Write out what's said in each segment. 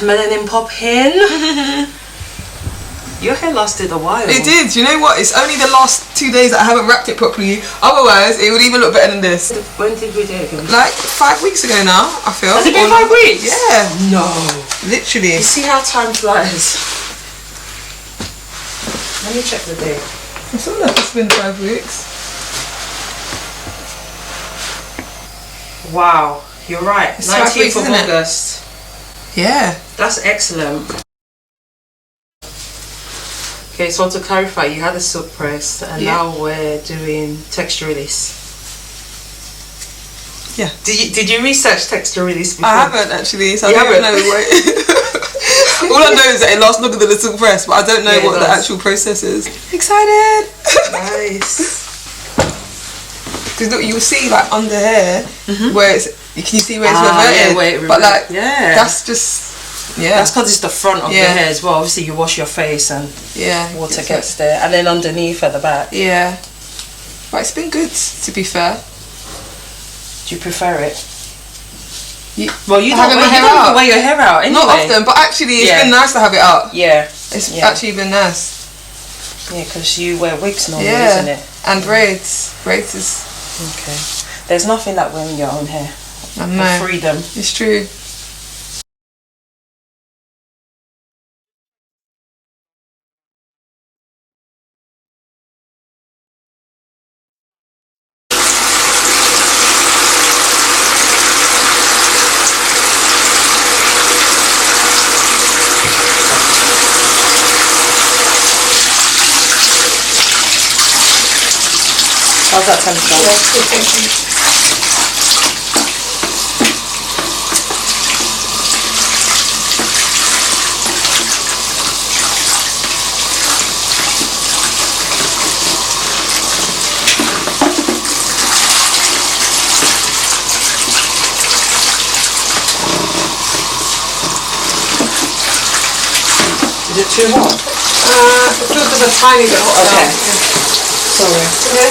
melanin popping. Your hair lasted a while. It did. You know what? It's only the last 2 days that I haven't wrapped it properly. Otherwise, it would even look better than this. When did we do it? Like 5 weeks ago now, I feel. Has it been 5 weeks? Yeah. No. Literally. You see how time flies? Let me check the date. I feel like it's been 5 weeks. Wow. You're right. It's 5 weeks, 19th of August. Yeah. That's excellent. Okay, so to clarify, you had a silk press and now we're doing texture release. Yeah. Did you research texture release before? I haven't actually, so I don't know. All I know is that it lasts longer than the silk press, but I don't know what the actual process is. Excited! Nice. Because look, you'll see like under here where it's. Can you see where it's reverted? But like, that's just. Yeah, that's because it's the front of the hair as well. Obviously, you wash your face and water gets there, and then underneath at the back. Yeah, but it's been good, to be fair. Do you prefer it? You don't wear your hair out anyway. Not often, but actually, it's been nice to have it out. Yeah, it's actually been nice. Yeah, because you wear wigs normally, isn't it? And braids. Braids is okay. There's nothing like wearing your own hair. I know. Freedom. It's true. How's that temperature? Yeah, it's good, thank you. Is it too hot? It feels just a tiny bit hot. Okay. Now. Sorry. Okay.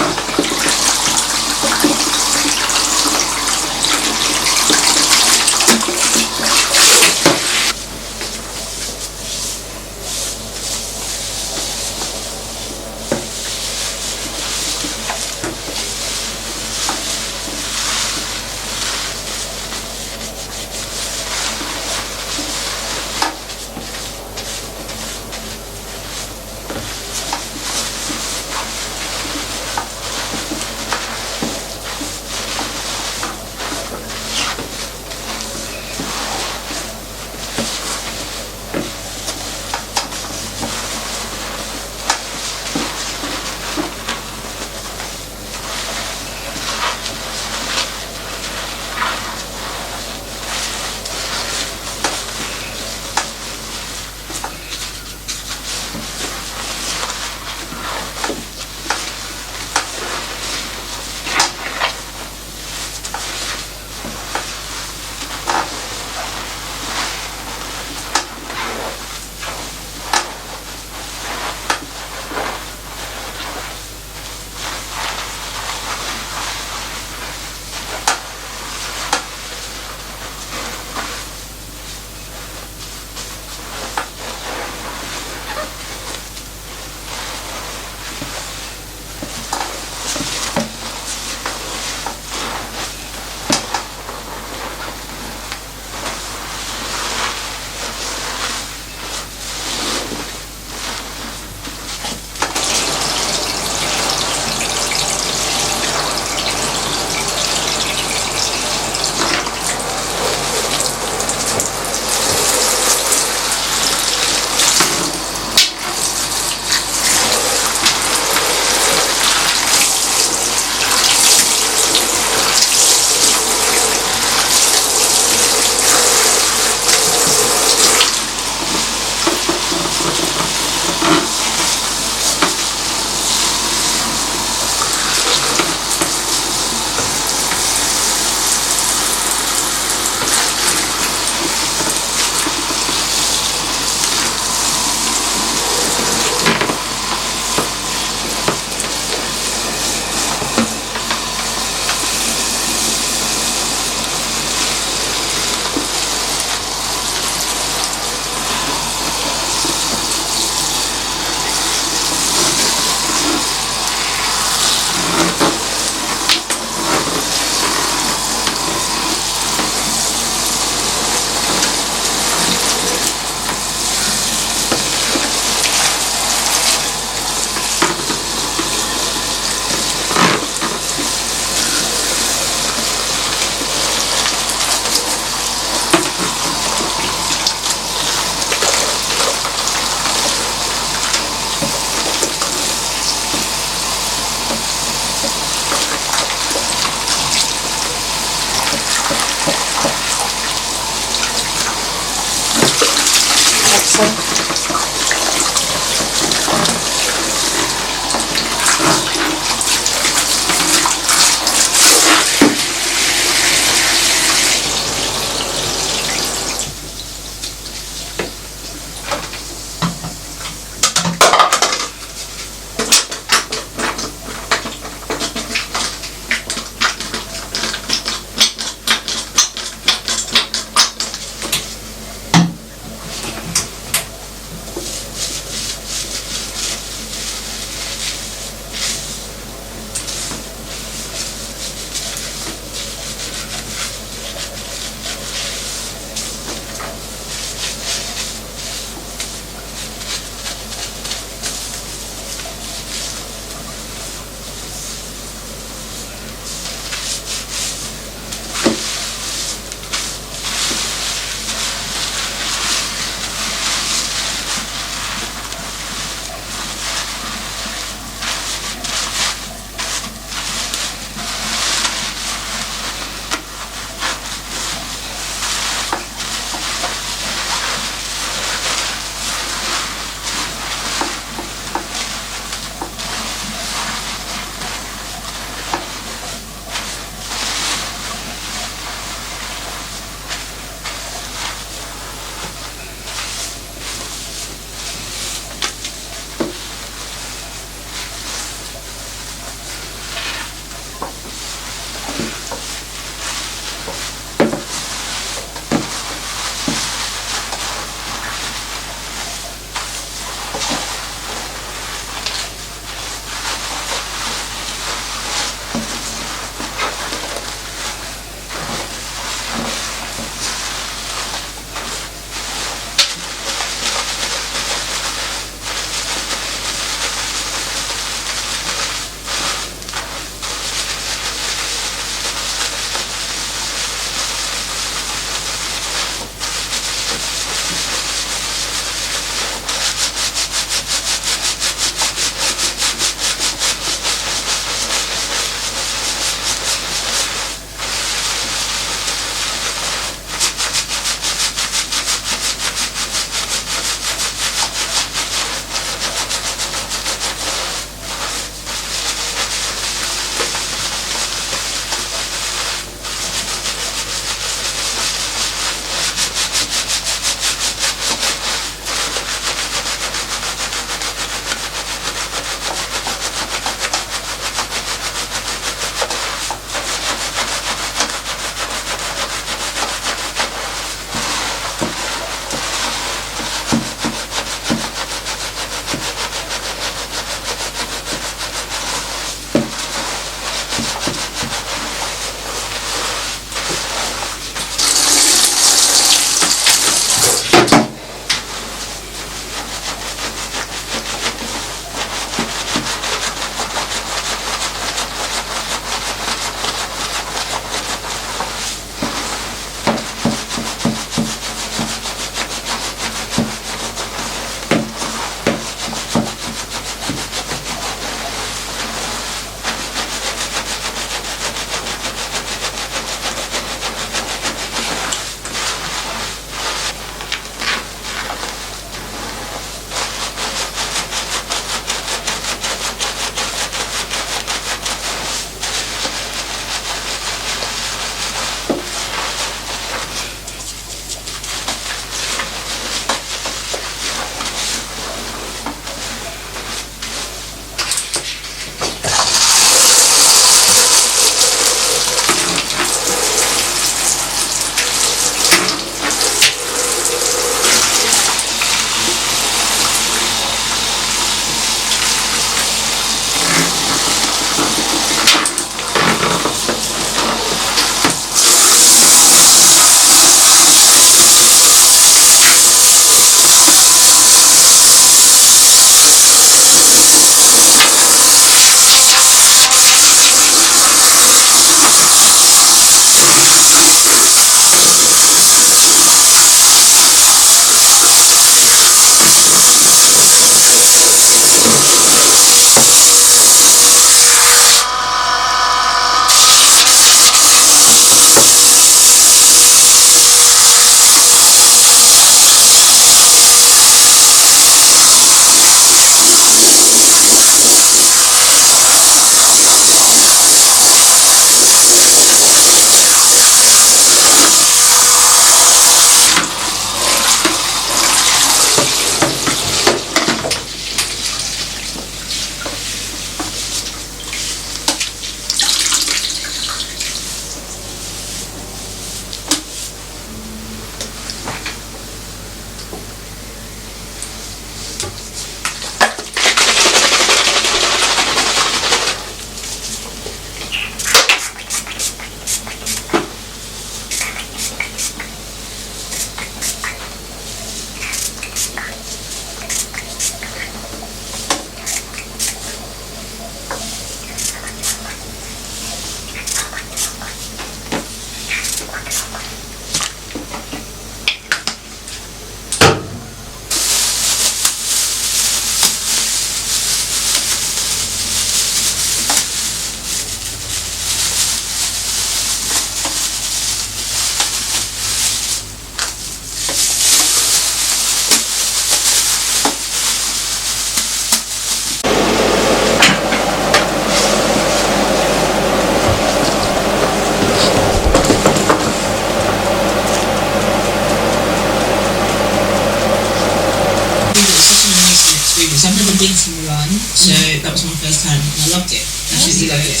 So I've never been to Milan, so that was my first time and I loved it. Absolutely loved it.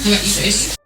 How about you, Grace?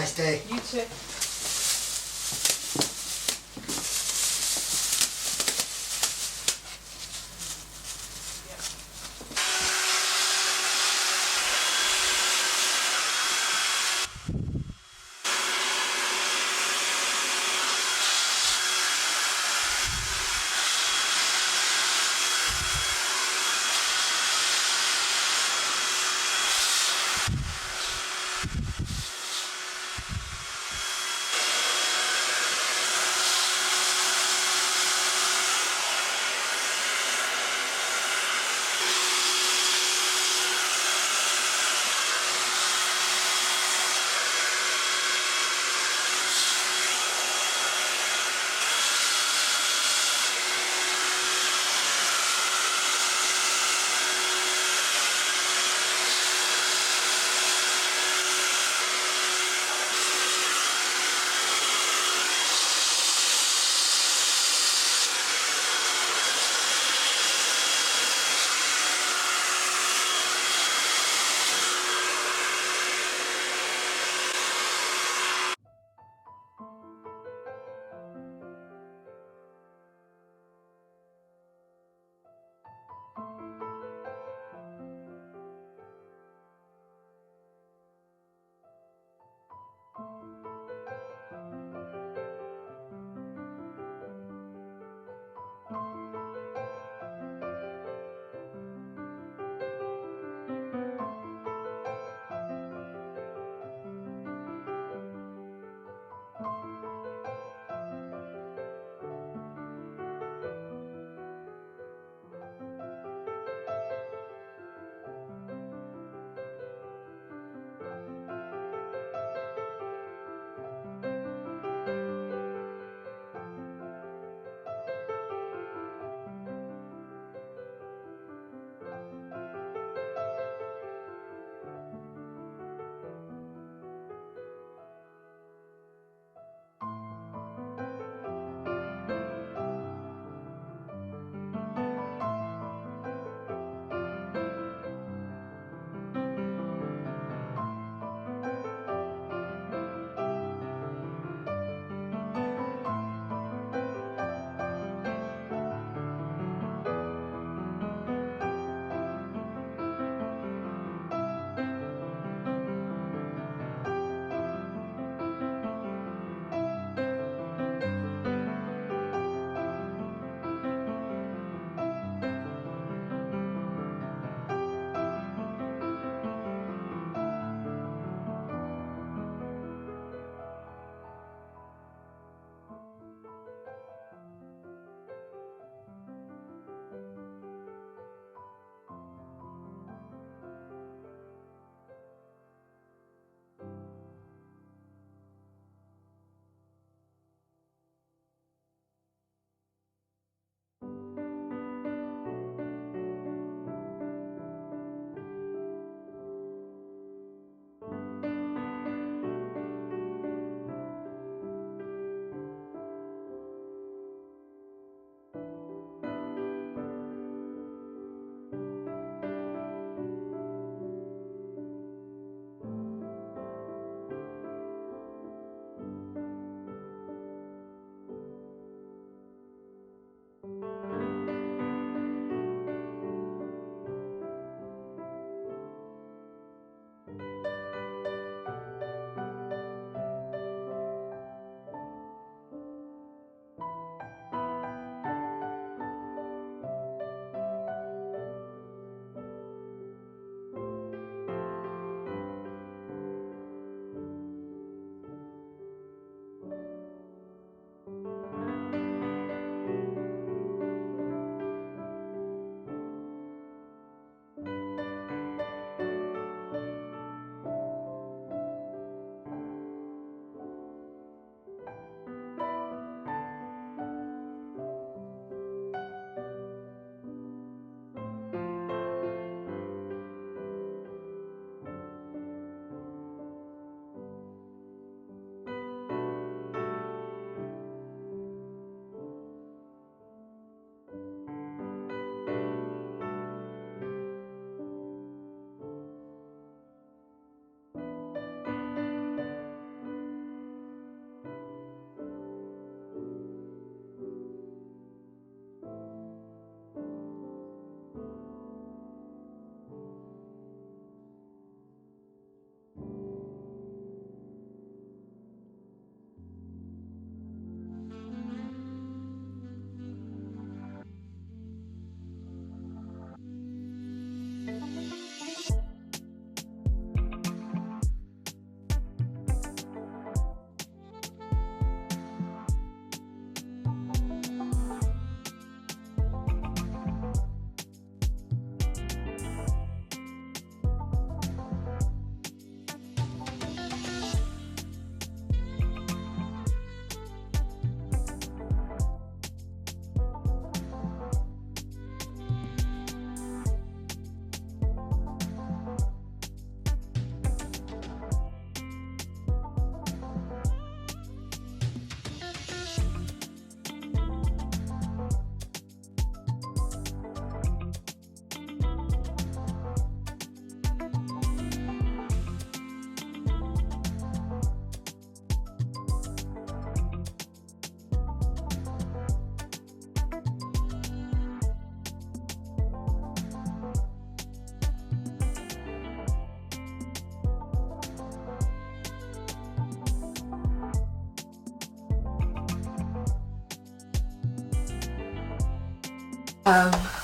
nice day. You too.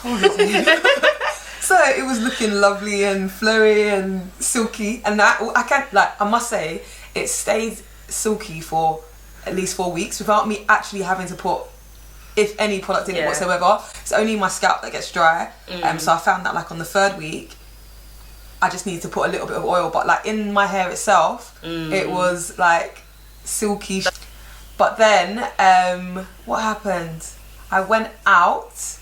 What was it? So it was looking lovely and flowy and silky, and I must say, it stayed silky for at least 4 weeks without me actually having to put, if any, product in it whatsoever. It's only my scalp that gets dry. So I found that like on the 3rd week, I just need to put a little bit of oil, but like in my hair itself, it was like silky. But then, what happened? I went out.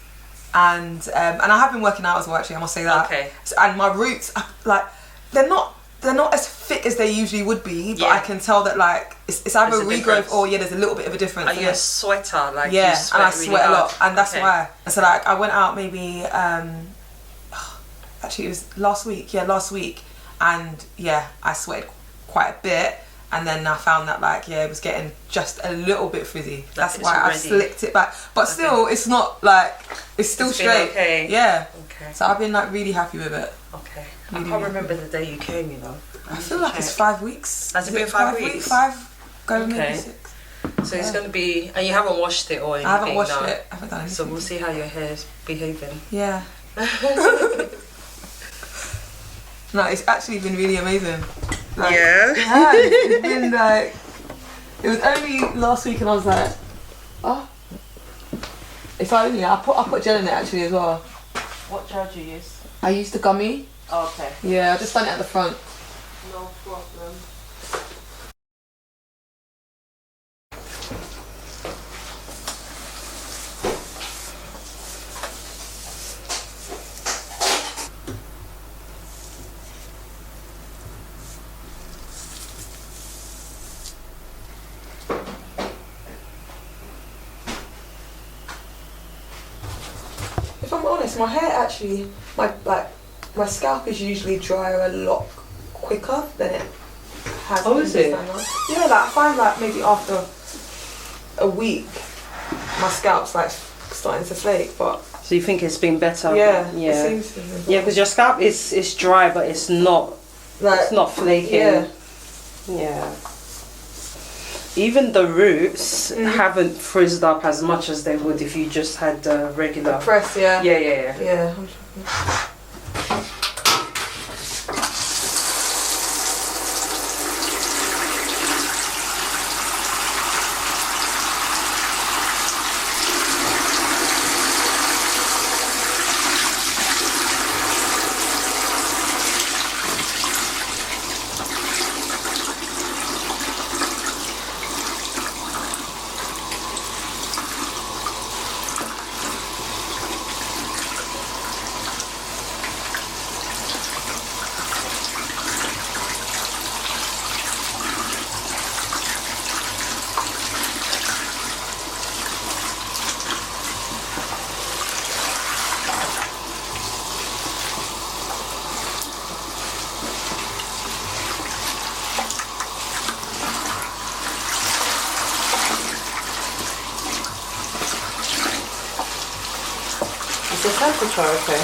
And I have been working out as well, actually, I must say that. Okay. So, and my roots, like, they're not as thick as they usually would be, but I can tell that like it's either regrowth or there's a little bit of a difference. Are you a sweater? Like and I really sweat hard. a lot, and that's why. So like I went out maybe actually it was last week, and I sweated quite a bit. And then I found that like it was getting just a little bit frizzy. That's why I slicked it back. But still, it's not like it's still straight. Okay. Yeah. Okay. So I've been like really happy with it. Okay. Really, I can't remember the day you came. You know. I feel like it's 5 weeks. Has it been 5 weeks? 5, going maybe 6. So it's going to be, and you haven't washed it or anything. I haven't washed it. I haven't done anything. So we'll see how your hair is behaving. Yeah. No, it's actually been really amazing. Like, yeah. It's been like, it was only last week and I was like, oh. It's only, I put gel in it actually as well. What gel do you use? I used the gummy. Oh, okay. Yeah, I just done it at the front. No problem. If I'm honest, my hair actually, my scalp is usually drier a lot quicker than it has been is it? Yeah, like I find like maybe after a week, my scalp's like starting to flake, but... So you think it's been better? Yeah. It seems to be better. Yeah, because your scalp is dry, but it's not, like, it's not flaking. Yeah. Yeah. Even the roots haven't frizzed up as much as they would if you just had regular... The press, yeah. Yeah. Yeah. Is the temperature okay?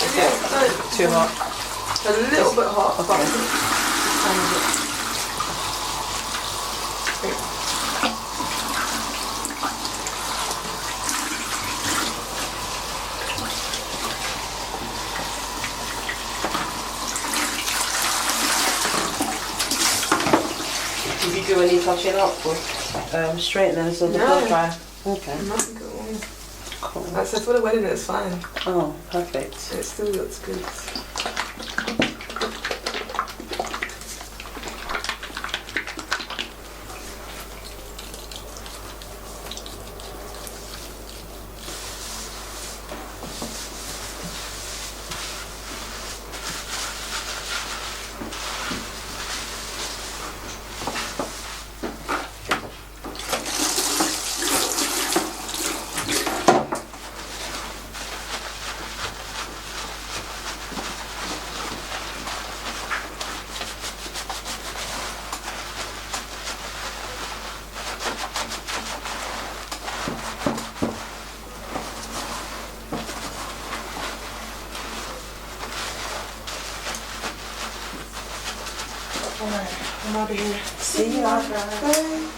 Is it too hot? A little bit hot. Did you do any touching up with straighteners or the blow dryer? Okay. Nothing at all. Cool. Like, so for the wedding it's fine. Oh, perfect. It still looks good. I'm out of here. See you later. Bye.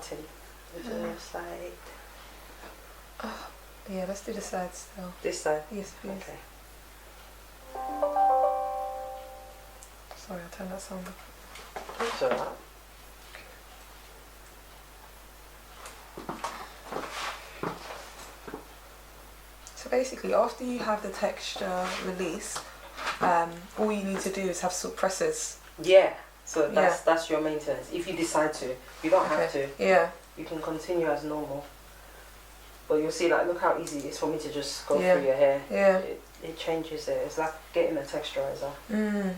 satin. The side. Oh, yeah, let's do the side still. This side? Yes, please. Okay. Sorry, I'll turn that sound up. That's alright. So basically, after you have the texture release, all you need to do is have silk presses. Yeah. So that's your maintenance. If you decide to, you don't have to. Yeah. You can continue as normal. But you'll see, like, look how easy it is for me to just go through your hair. Yeah. It changes it. It's like getting a texturizer. Mm.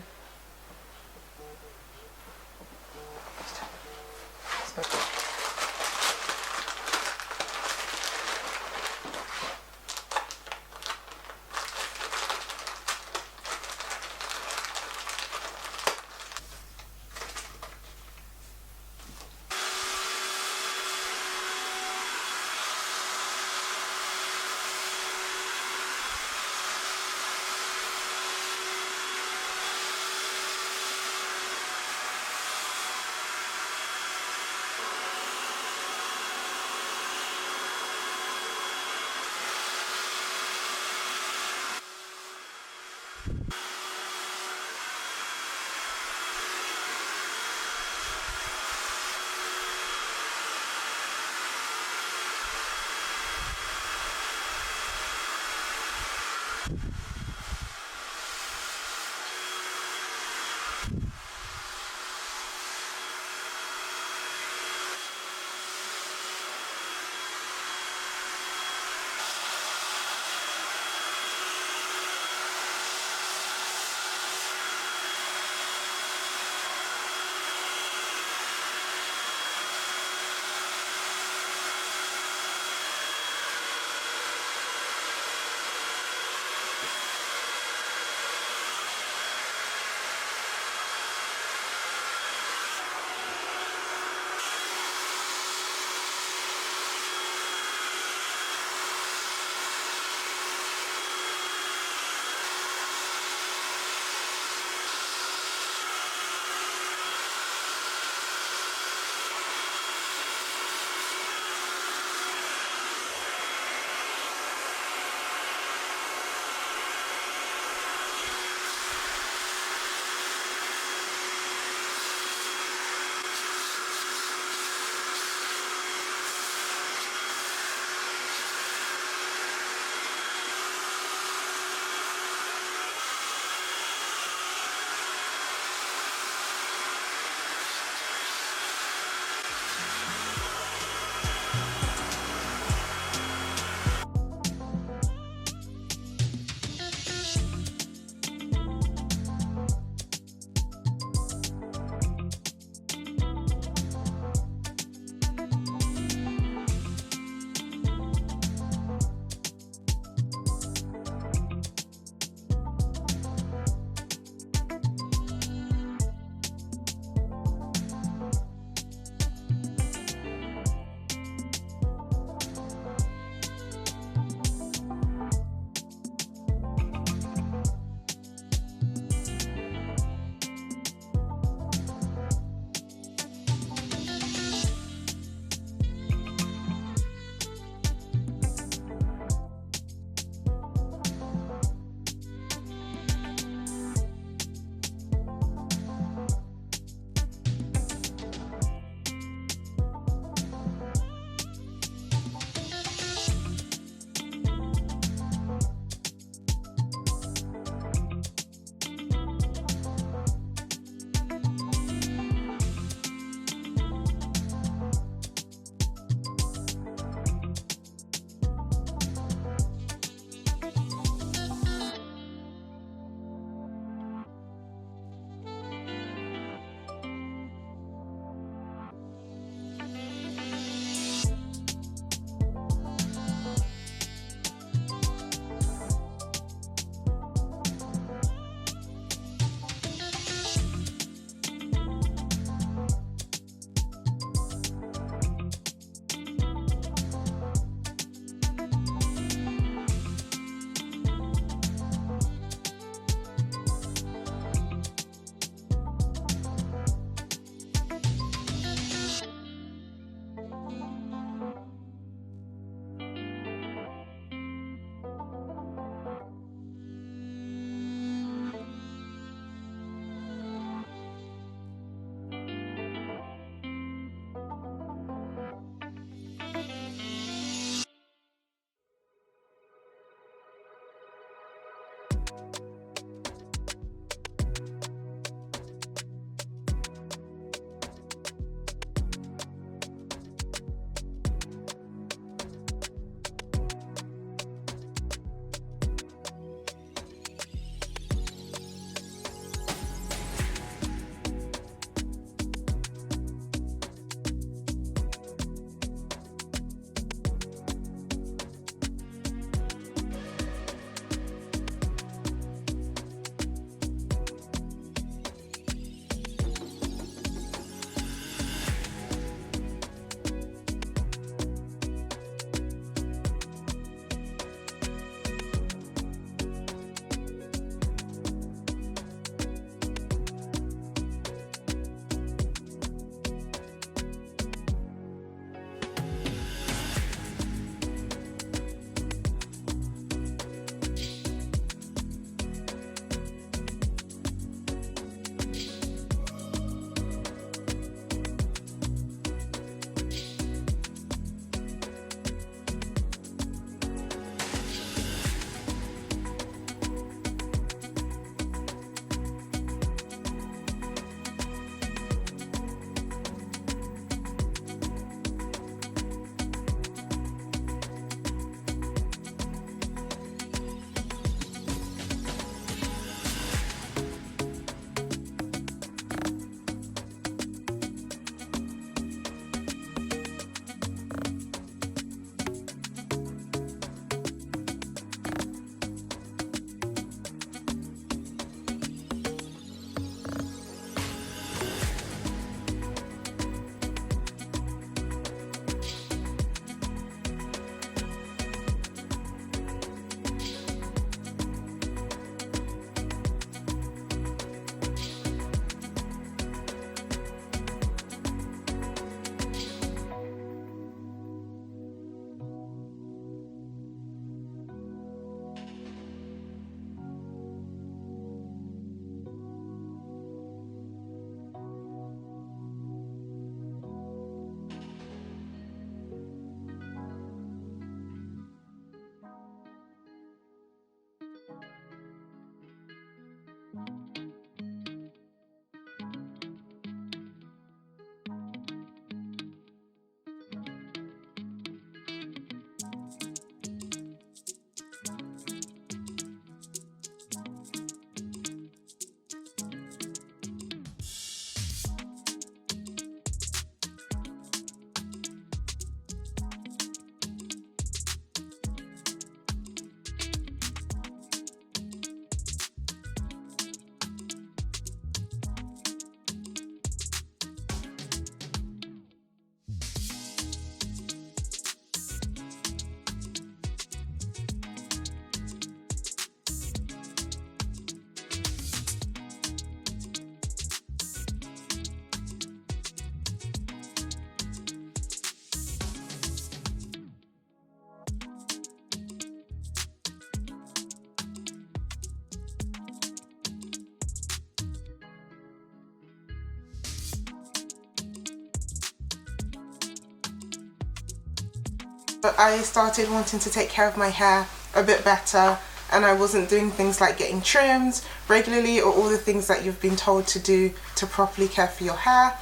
But I started wanting to take care of my hair a bit better, and I wasn't doing things like getting trimmed regularly or all the things that you've been told to do to properly care for your hair.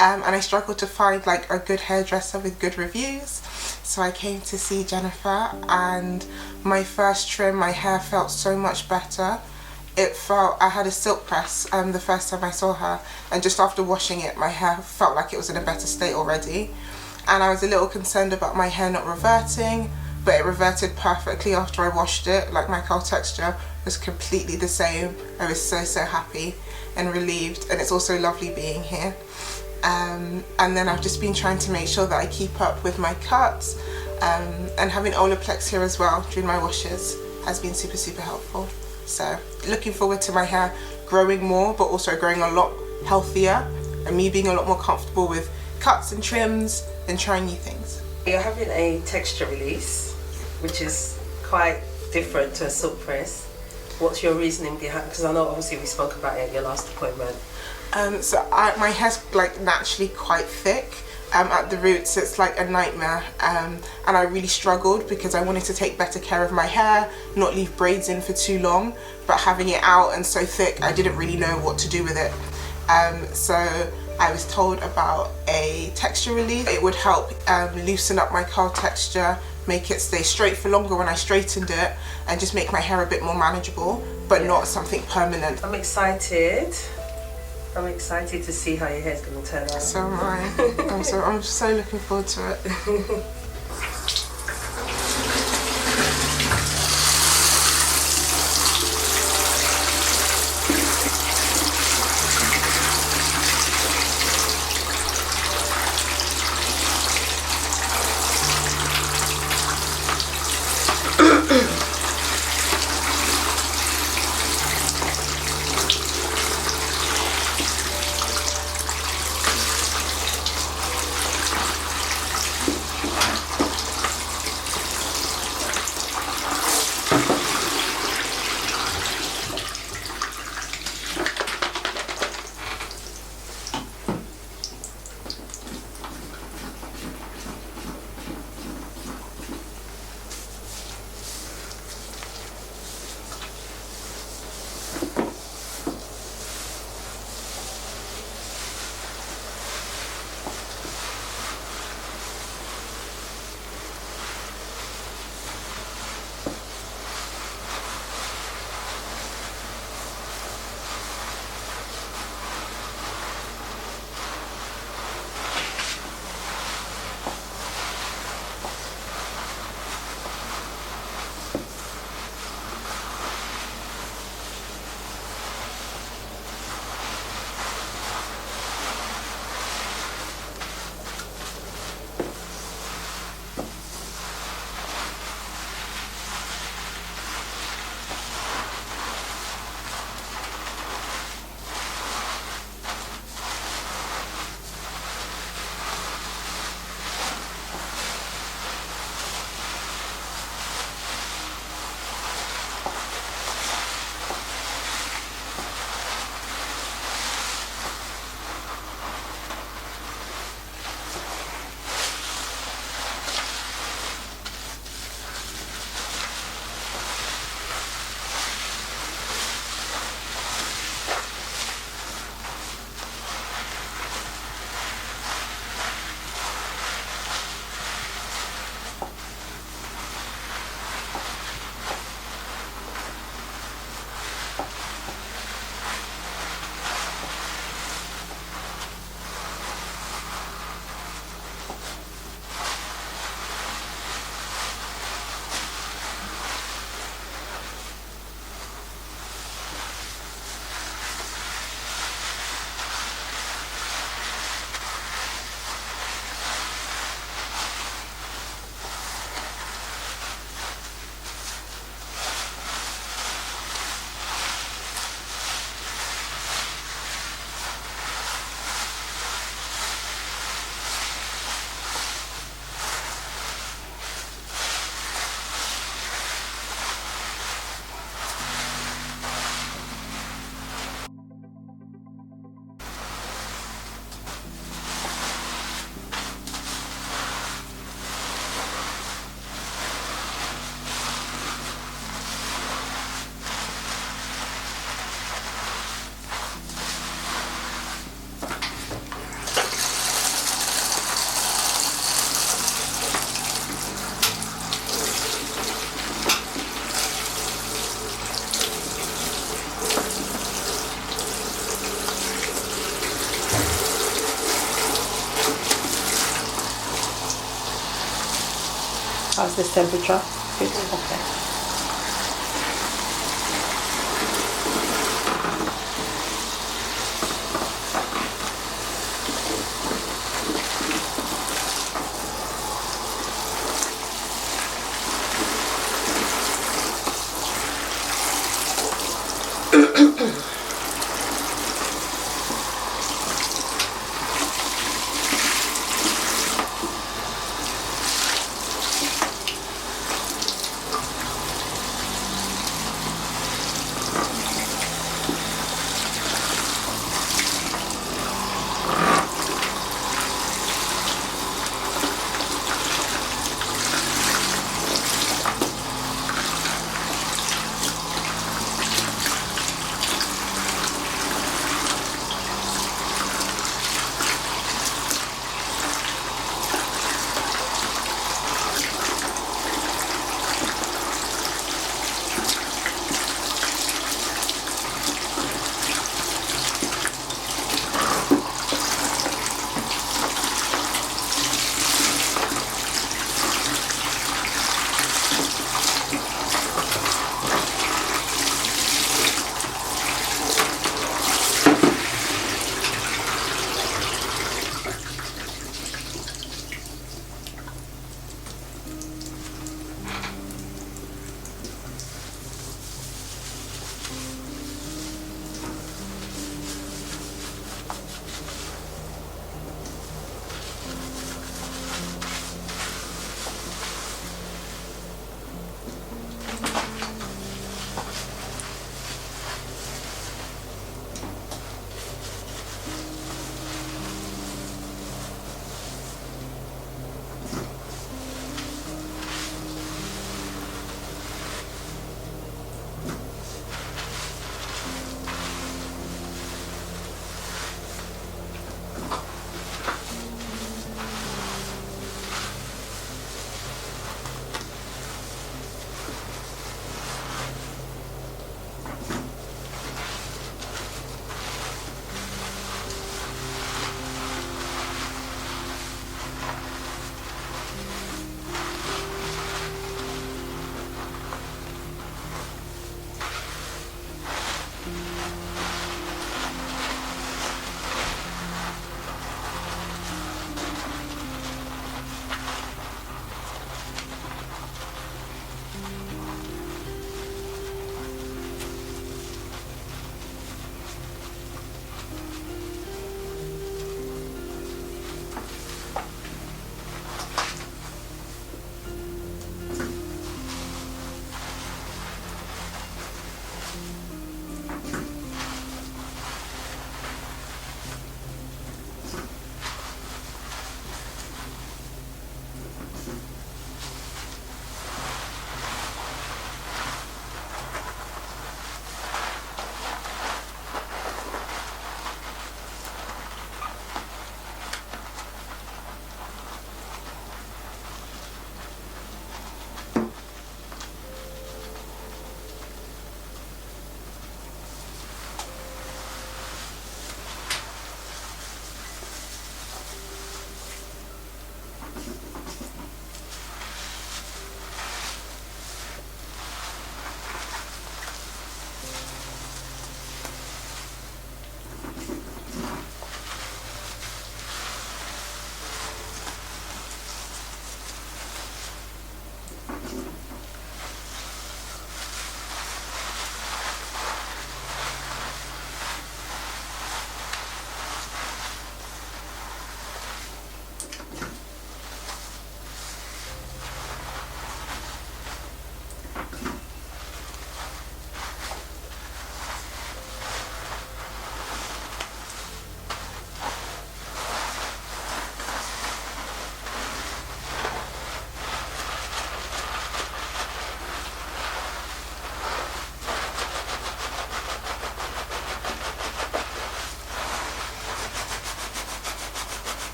And I struggled to find like a good hairdresser with good reviews. So I came to see Jennifer, and my first trim, my hair felt so much better. It felt, I had a silk press the first time I saw her, and just after washing it, my hair felt like it was in a better state already. And I was a little concerned about my hair not reverting, but it reverted perfectly after I washed it. Like, my curl texture was completely the same. I was so happy and relieved, and it's also lovely being here. And then I've just been trying to make sure that I keep up with my cuts, and having Olaplex here as well during my washes has been super helpful. So looking forward to my hair growing more, but also growing a lot healthier, and me being a lot more comfortable with cuts and trims and trying new things. You're having a texture release, which is quite different to a silk press. What's your reasoning behind? Because I know obviously we spoke about it at your last appointment. My hair's like naturally quite thick. At the roots it's like a nightmare, and I really struggled because I wanted to take better care of my hair, not leave braids in for too long, but having it out and so thick I didn't really know what to do with it. So I was told about a texture release. It would help loosen up my curl texture, make it stay straight for longer when I straightened it, and just make my hair a bit more manageable, but not something permanent. I'm excited. I'm excited to see how your hair's going to turn out. So am I. I'm so looking forward to it. How's this temperature? Good. Okay.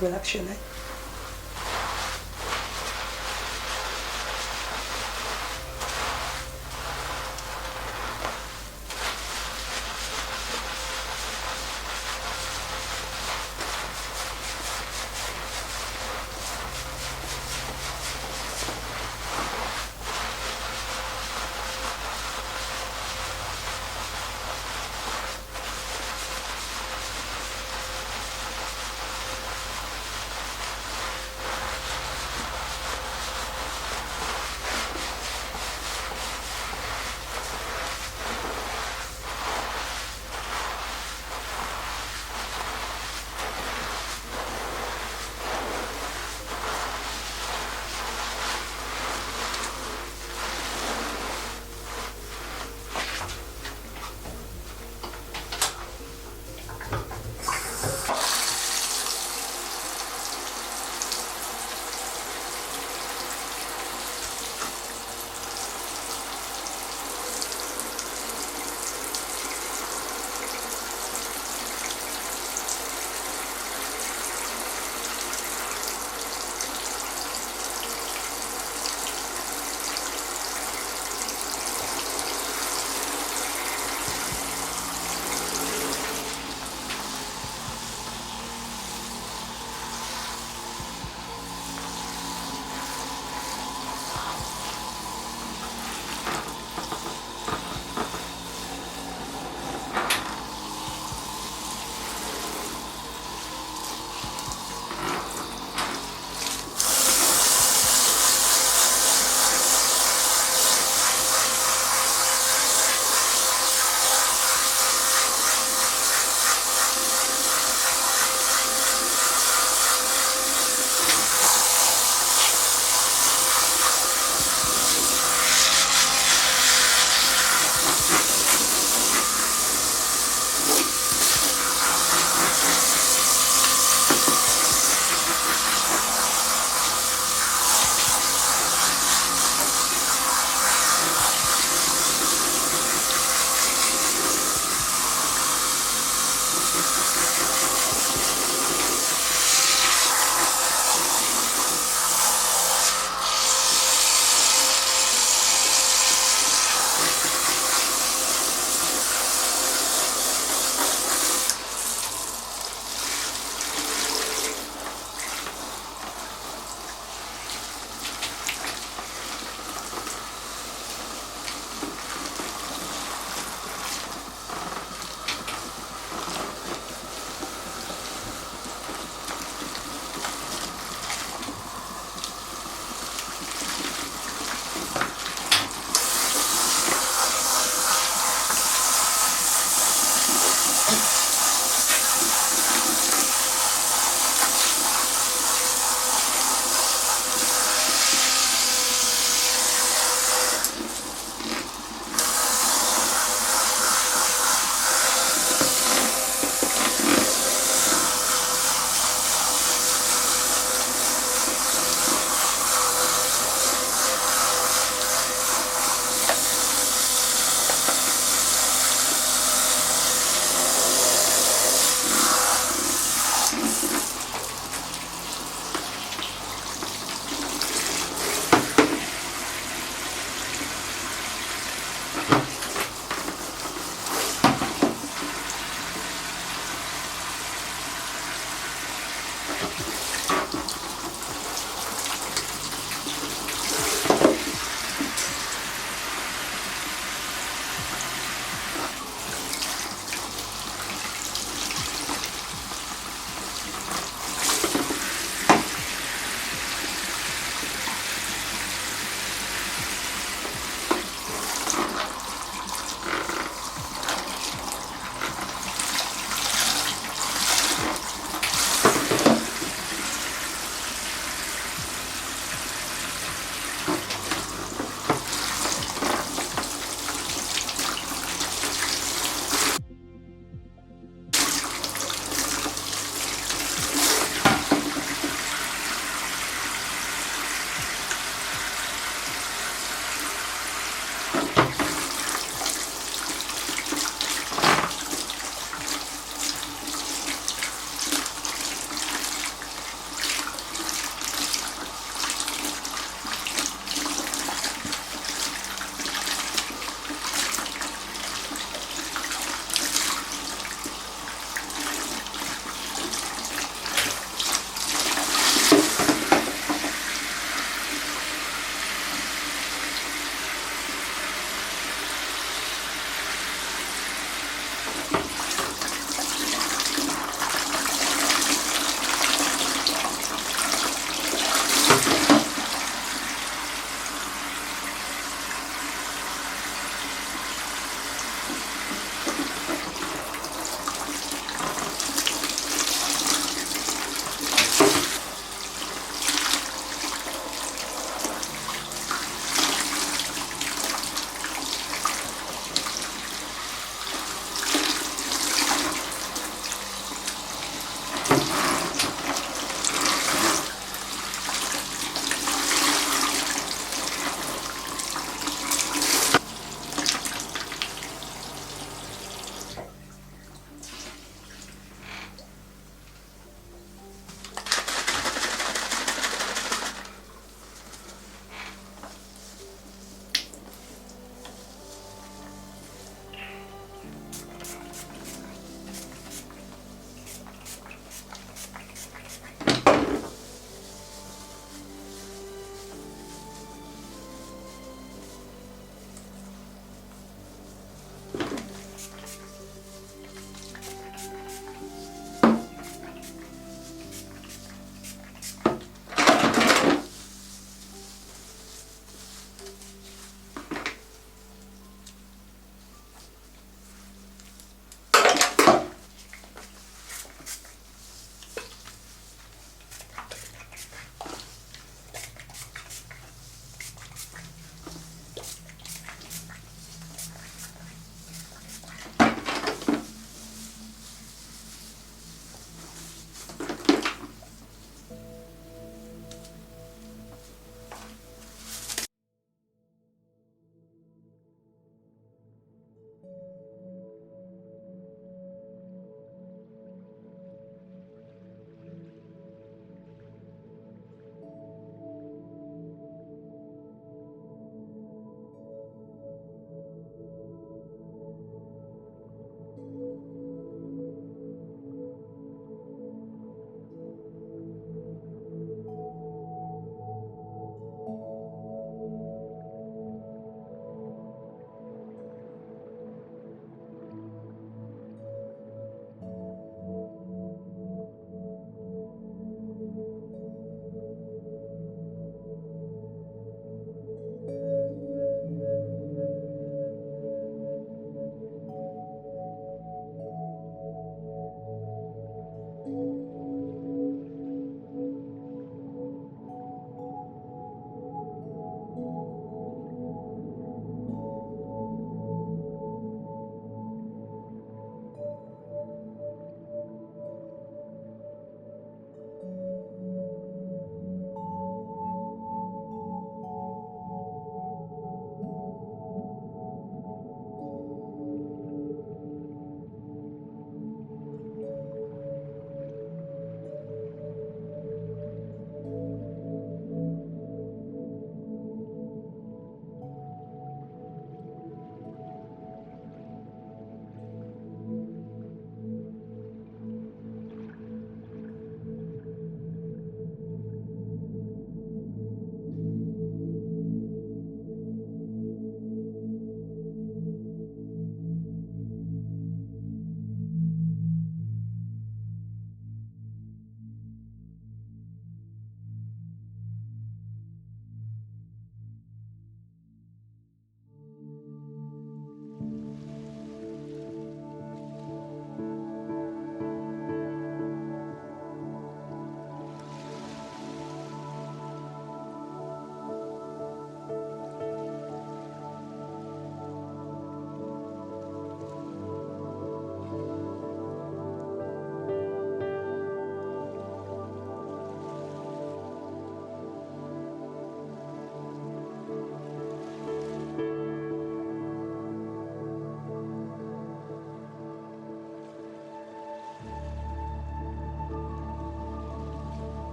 relax your neck.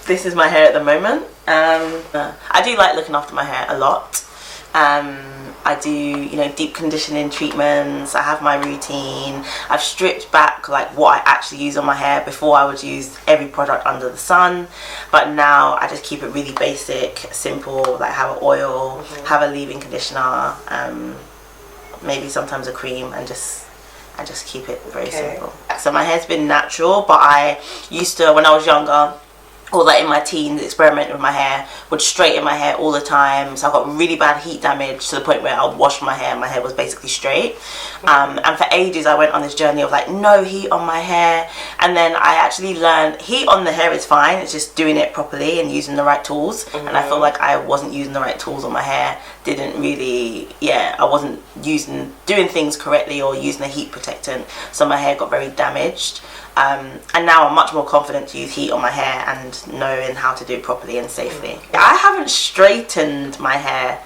This is my hair at the moment. I do like looking after my hair a lot. I do, you know, deep conditioning treatments. I have my routine. I've stripped back like what I actually use on my hair. Before I would use every product under the sun, but now I just keep it really basic, simple. Like have an oil, have a leave-in conditioner, maybe sometimes a cream, and just keep it very simple. So my hair's been natural, but I used to, when I was younger, or like in my teens, experimenting with my hair, would straighten my hair all the time. So I got really bad heat damage to the point where I would wash my hair and my hair was basically straight. And for ages I went on this journey of like no heat on my hair, and then I actually learned heat on the hair is fine, it's just doing it properly and using the right tools. And I feel like I wasn't using the right tools on my hair, didn't really, I wasn't doing things correctly or using a heat protectant, so my hair got very damaged. And now I'm much more confident to use heat on my hair and knowing how to do it properly and safely. I haven't straightened my hair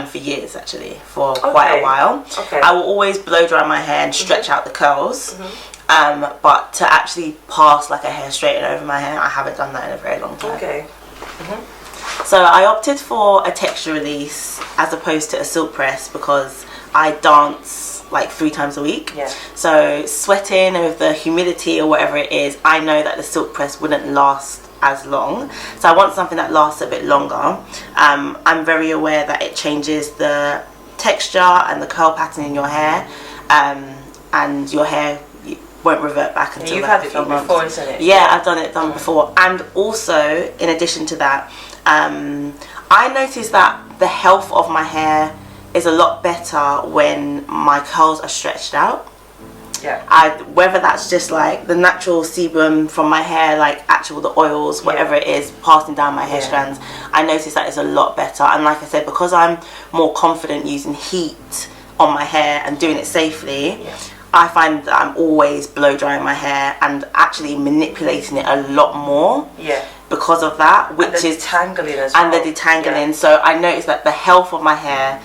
for years, actually, for quite a while. I will always blow dry my hair and stretch out the curls, but to actually pass like a hair straightener over my hair, I haven't done that in a very long time. So I opted for a texture release as opposed to a silk press because I dance like 3 times a week. So sweating and with the humidity or whatever it is, I know that the silk press wouldn't last as long. So I want something that lasts a bit longer. I'm very aware that it changes the texture and the curl pattern in your hair, and your hair won't revert back until you've like had it done before, isn't it? I've done it before. And also, in addition to that, I noticed that the health of my hair is a lot better when my curls are stretched out. Whether that's just like the natural sebum from my hair, like the oils, whatever it is, passing down my hair strands, I notice that it's a lot better. And like I said, because I'm more confident using heat on my hair and doing it safely, I find that I'm always blow drying my hair and actually manipulating it a lot more. Because of that, which is detangling as well. And the detangling. So I notice that the health of my hair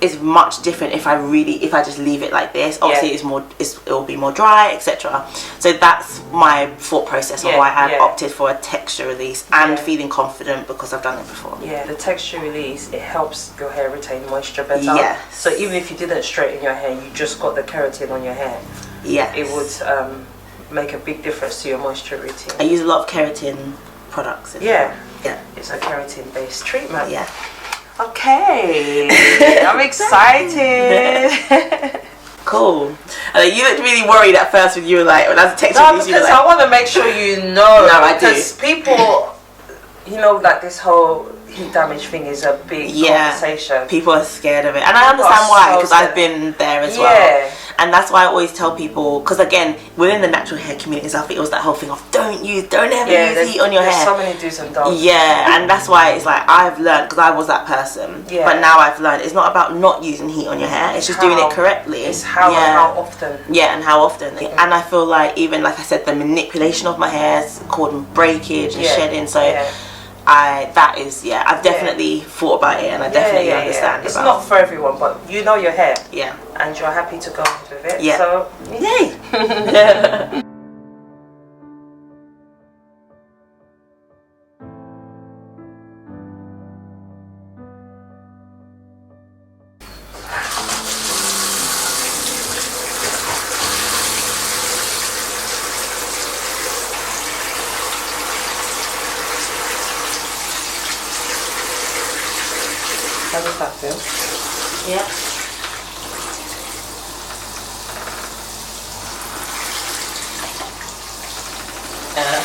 is much different if I just leave it like this. Obviously it will be more dry, etc. So that's my thought process of why I've opted for a texture release and feeling confident because I've done it before. The texture release, it helps your hair retain moisture better. So even if you didn't straighten your hair, you just got the keratin on your hair, it would make a big difference to your moisture routine. I use a lot of keratin products. Yeah. Yeah. It's a keratin-based treatment. Yeah. Okay. I'm excited. Cool. You looked really worried at first when you were like, when I was texting No, you, because like, I want to make sure you know. No, I do. Because people, you know, like this whole heat damage thing is a big conversation. People are scared of it, and I understand why, because I've been there as well. And that's why I always tell people, because again, within the natural hair communities, I think it was that whole thing of don't ever use heat on your hair. So many do's and don'ts. Yeah, and that's why it's like I've learned, because I was that person, but now I've learned it's not about not using heat on your hair, it's just doing it correctly. It's how and how often. Yeah, and how often. And I feel like even, like I said, the manipulation of my hair is called breakage and shedding, so I've definitely thought about it, and I definitely understand. It's not for everyone, but you know your hair. Yeah. And you're happy to go with it. Yeah. So yay. how does that feel? Yeah.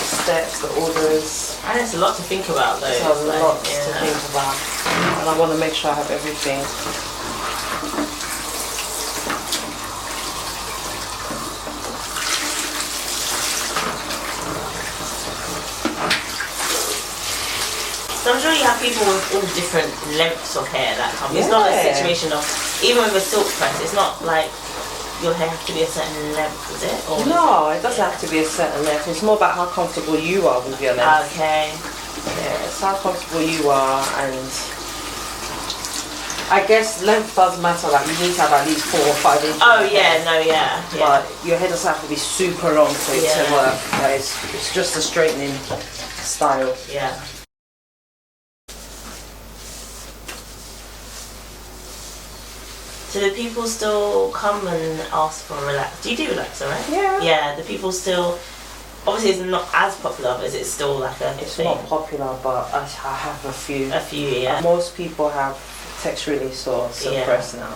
Steps, the orders. And it's a lot to think about though. There's a lot to think about. And I want to make sure I have everything. So I'm sure you have people with all different lengths of hair that come. It's not a situation of, even with a silk press, it's not like your hair has to be a certain length, is it? Or No, it doesn't have to be a certain length. It's more about how comfortable you are with your length. Okay. Yeah, it's how comfortable you are, and I guess length does matter. Like you need to have at least 4 or 5 inches. Oh yeah, no, yeah. But your hair doesn't have to be super long for it to work. Like, it's just a straightening style. Yeah. So do people still come and ask for relax? Do you do relaxer, right? Yeah. Yeah. The people still. Obviously, it's not as popular, but is it still like a It's thing? not popular, but I have a few. A few, yeah. Most people have text release or silk press now.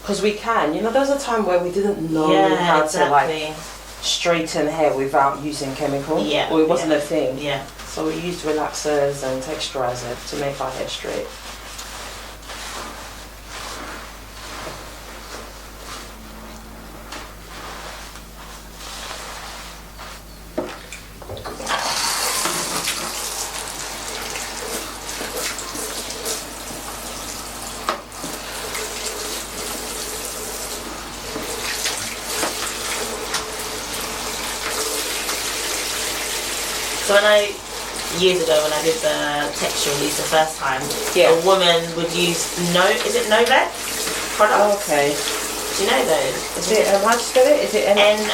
Because we can, you know, there was a time where we didn't know how to like straighten hair without using chemical. Yeah. Or it wasn't a thing. Yeah. So we used relaxers and texturizer to make our hair straight. So years ago when I did the texture release the first time, a woman would use is it Novex product? Oh, okay. Do you know those? Is it, how do you spell it? Is it Novex?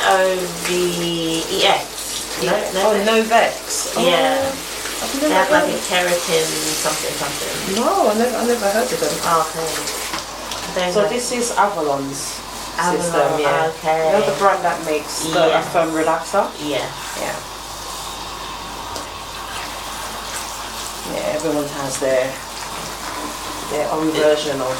Novex. Yeah. I've They never have like heard a keratin something. No, I never heard of them. Okay. So this is Avalon's system, Okay. You know the brand that makes the firm relaxer? Yeah. Yeah. Yeah, everyone has their own version of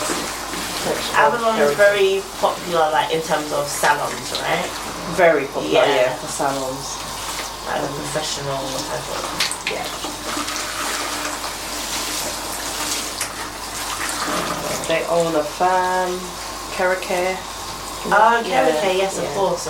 Avalon is very popular, like in terms of salons, right? Very popular, for salons. Like professional type of. Yeah. They own a firm, Keracare. Oh, Keracare, yes, of course.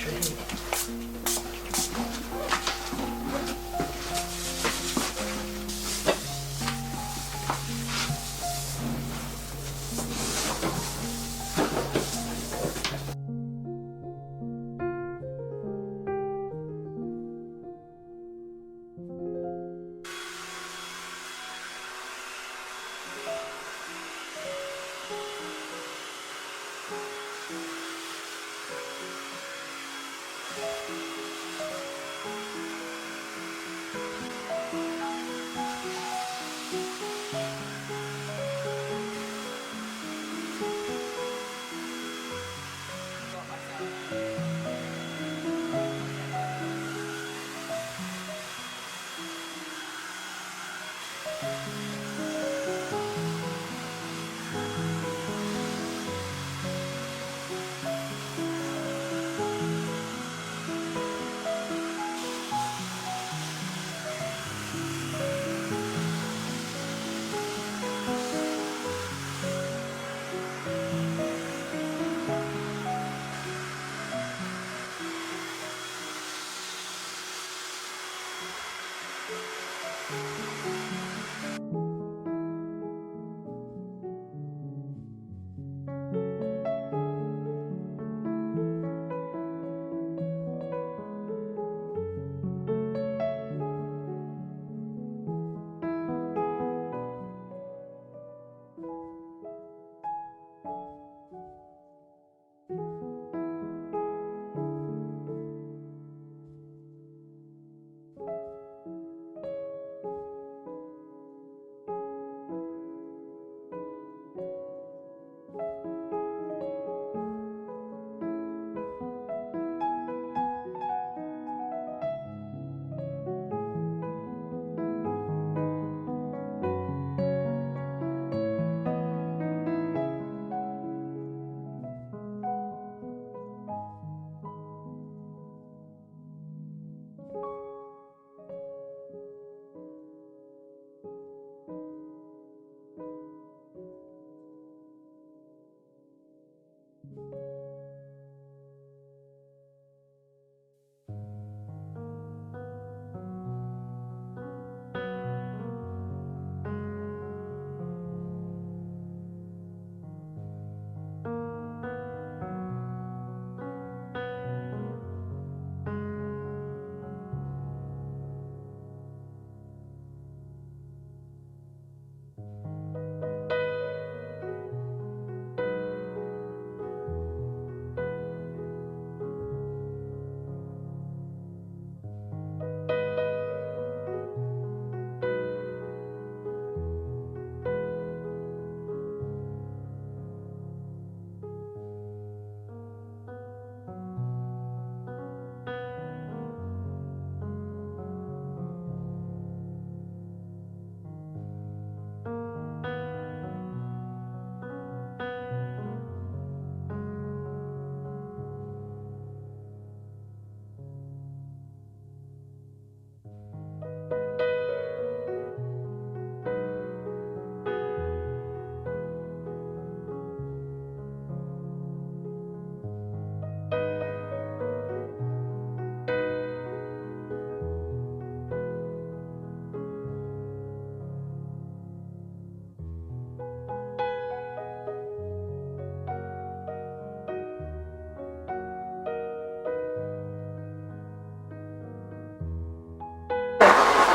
really.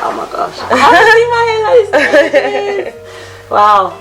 Oh my gosh. I haven't seen my hair like this in ages. Wow.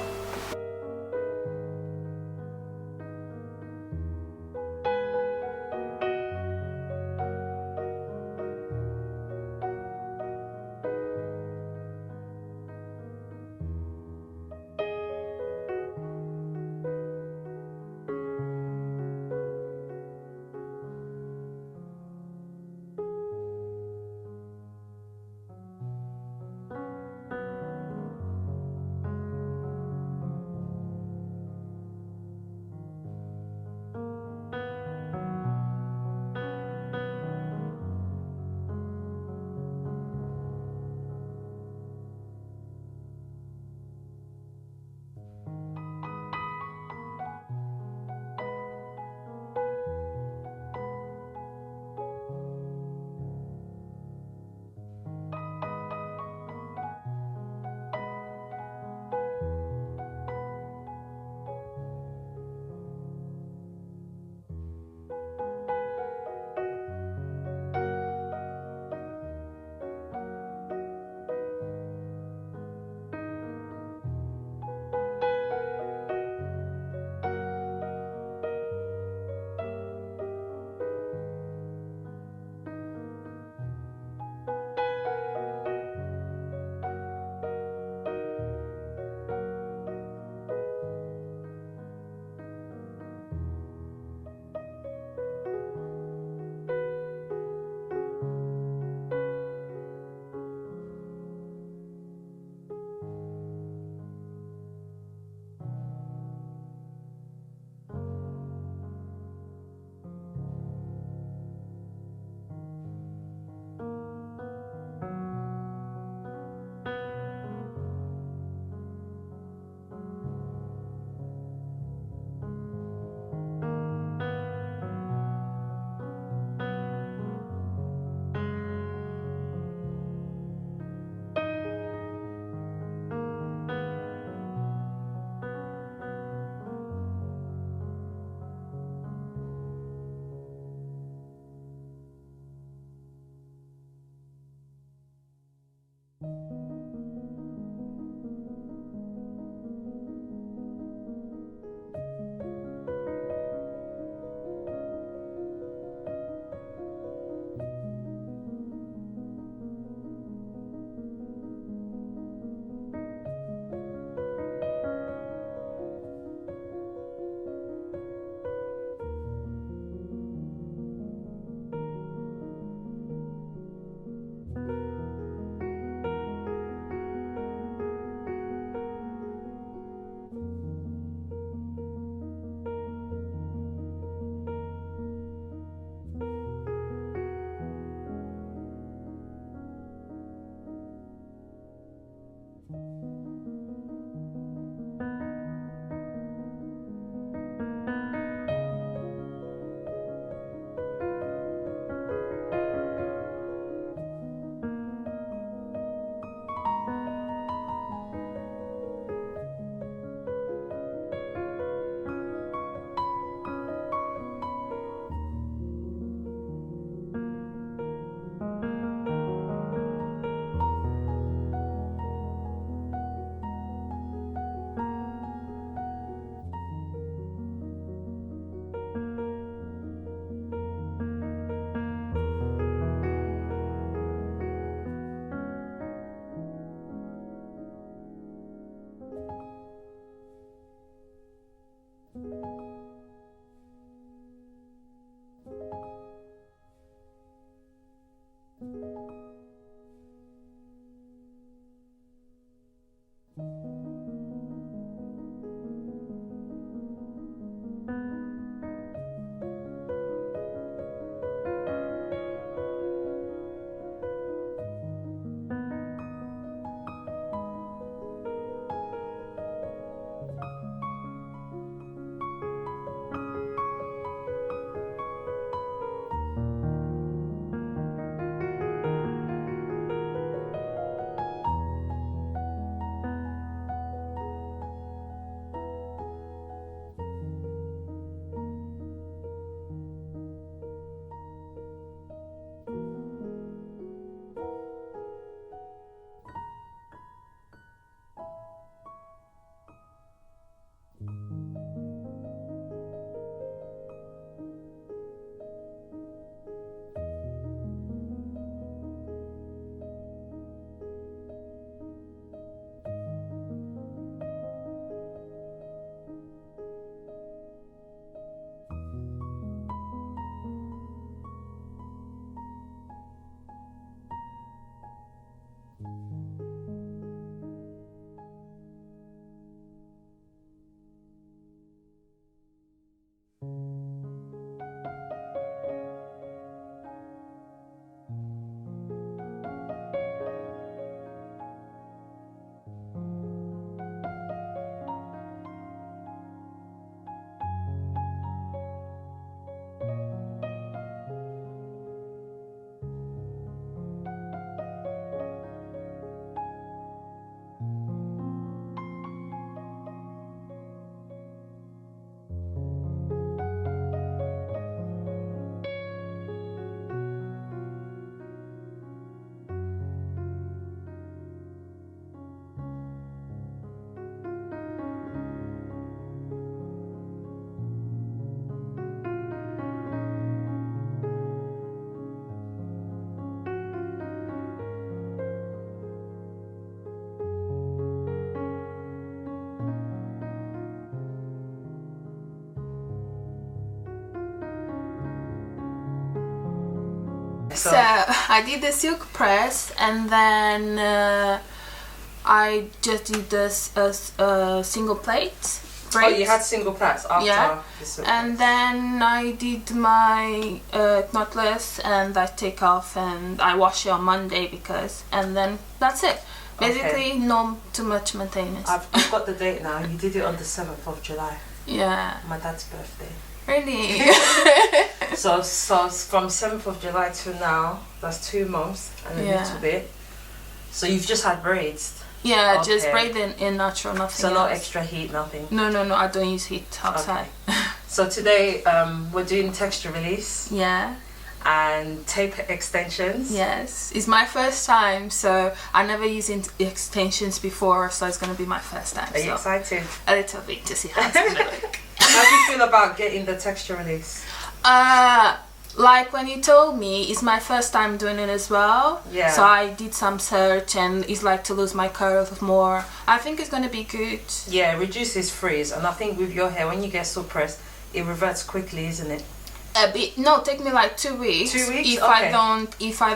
So I did the silk press, and then I just did this single plate. Oh, you had single plaits after the silk and press. then I did my knotless, and I take off and I wash it on Monday and then that's it. Basically, no too much maintenance. I've got the date now. You did it on the 7th of July. Yeah. My dad's birthday. Really? So from 7th of July to now, that's 2 months and a little bit. So you've just had braids. Yeah, just braid in natural, nothing So no else. extra heat, nothing? No, I don't use heat outside. Okay. So today we're doing texture release. Yeah. And tape extensions. Yes. It's my first time, so I never used extensions before, so it's going to be my first time. Are you excited? A little bit to see how it's going to look. How do you feel about getting the texture release? Like when you told me, it's my first time doing it as well. Yeah. So I did some search, and it's like to lose my curls more. I think it's gonna be good. Yeah, it reduces frizz, and I think with your hair, when you get so pressed, it reverts quickly, isn't it? A bit. No, take me like 2 weeks. 2 weeks. If Okay. I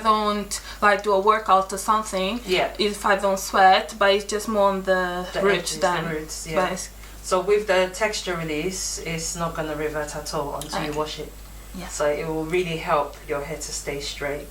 don't like do a workout or something. Yeah. If I don't sweat, but it's just more on the roots edges, than. the roots, yeah. But So with the texture release, it's not gonna revert at all until you wash it. Yeah. So it will really help your hair to stay straight.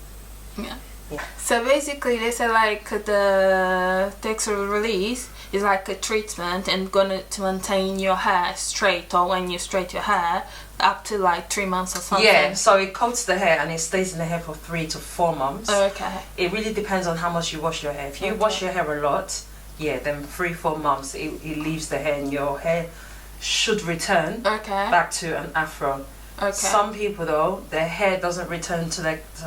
Yeah. Yeah. So basically, they say like the texture release is like a treatment and gonna to maintain your hair straight, or when you straight your hair up to like 3 months or something. Yeah, so it coats the hair and it stays in the hair for 3 to 4 months. Okay. It really depends on how much you wash your hair. If you wash your hair a lot, then 3-4 months it leaves the hair, and your hair should return back to an afro. Okay. Some people though, their hair doesn't return to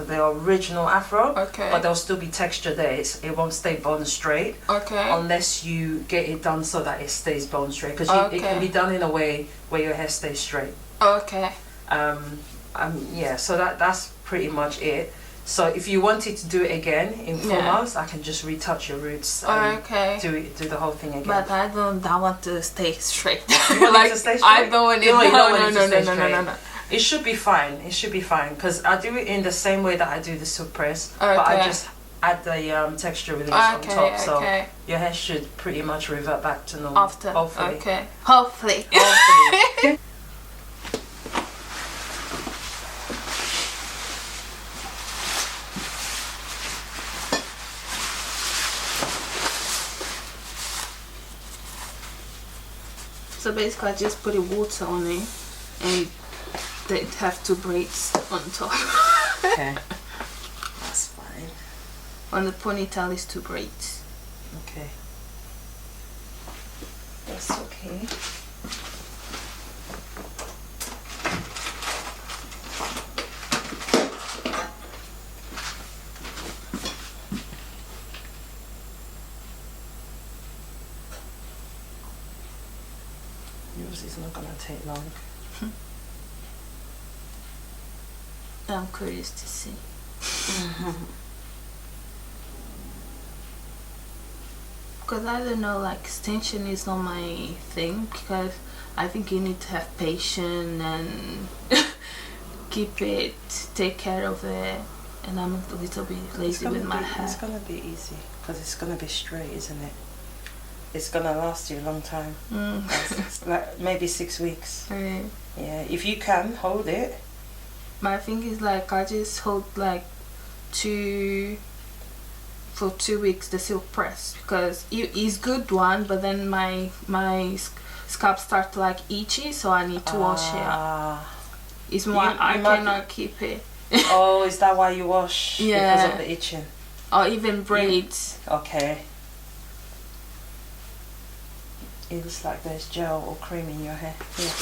the original afro, but there'll still be texture there. It won't stay bone straight unless you get it done so that it stays bone straight, because it can be done in a way where your hair stays straight. Okay. So that's pretty much it. So if you wanted to do it again in 4 months, I can just retouch your roots and do the whole thing again. But I want to stay straight. You want it to stay straight? I don't want it. No. It should be fine. It should be fine, because I do it in the same way that I do the silk press, but I just add the texture release on top. So your hair should pretty much revert back to normal. After. Hopefully. Okay. Hopefully. So basically, I just put water on it, and they have 2 braids on top. Okay, that's fine. On the ponytail is 2 braids. Okay, that's okay. Yours is not gonna take long. I'm curious to see. Because I don't know, like extension is not my thing, because I think you need to have patience and keep it, take care of it, and I'm a little bit lazy with my hair. It's gonna be easy, because it's gonna be straight, isn't it? It's gonna last you a long time. Like maybe 6 weeks. Okay. Yeah, if you can hold it. My thing is like I just hold like for 2 weeks the silk press, because it's good one, but then my scalp start to like itchy, so I need to wash it up. It's more I cannot keep it. Oh, is that why you wash? Yeah. Because of the itching. Or even braids. Okay. It looks like there's gel or cream in your hair. Yeah.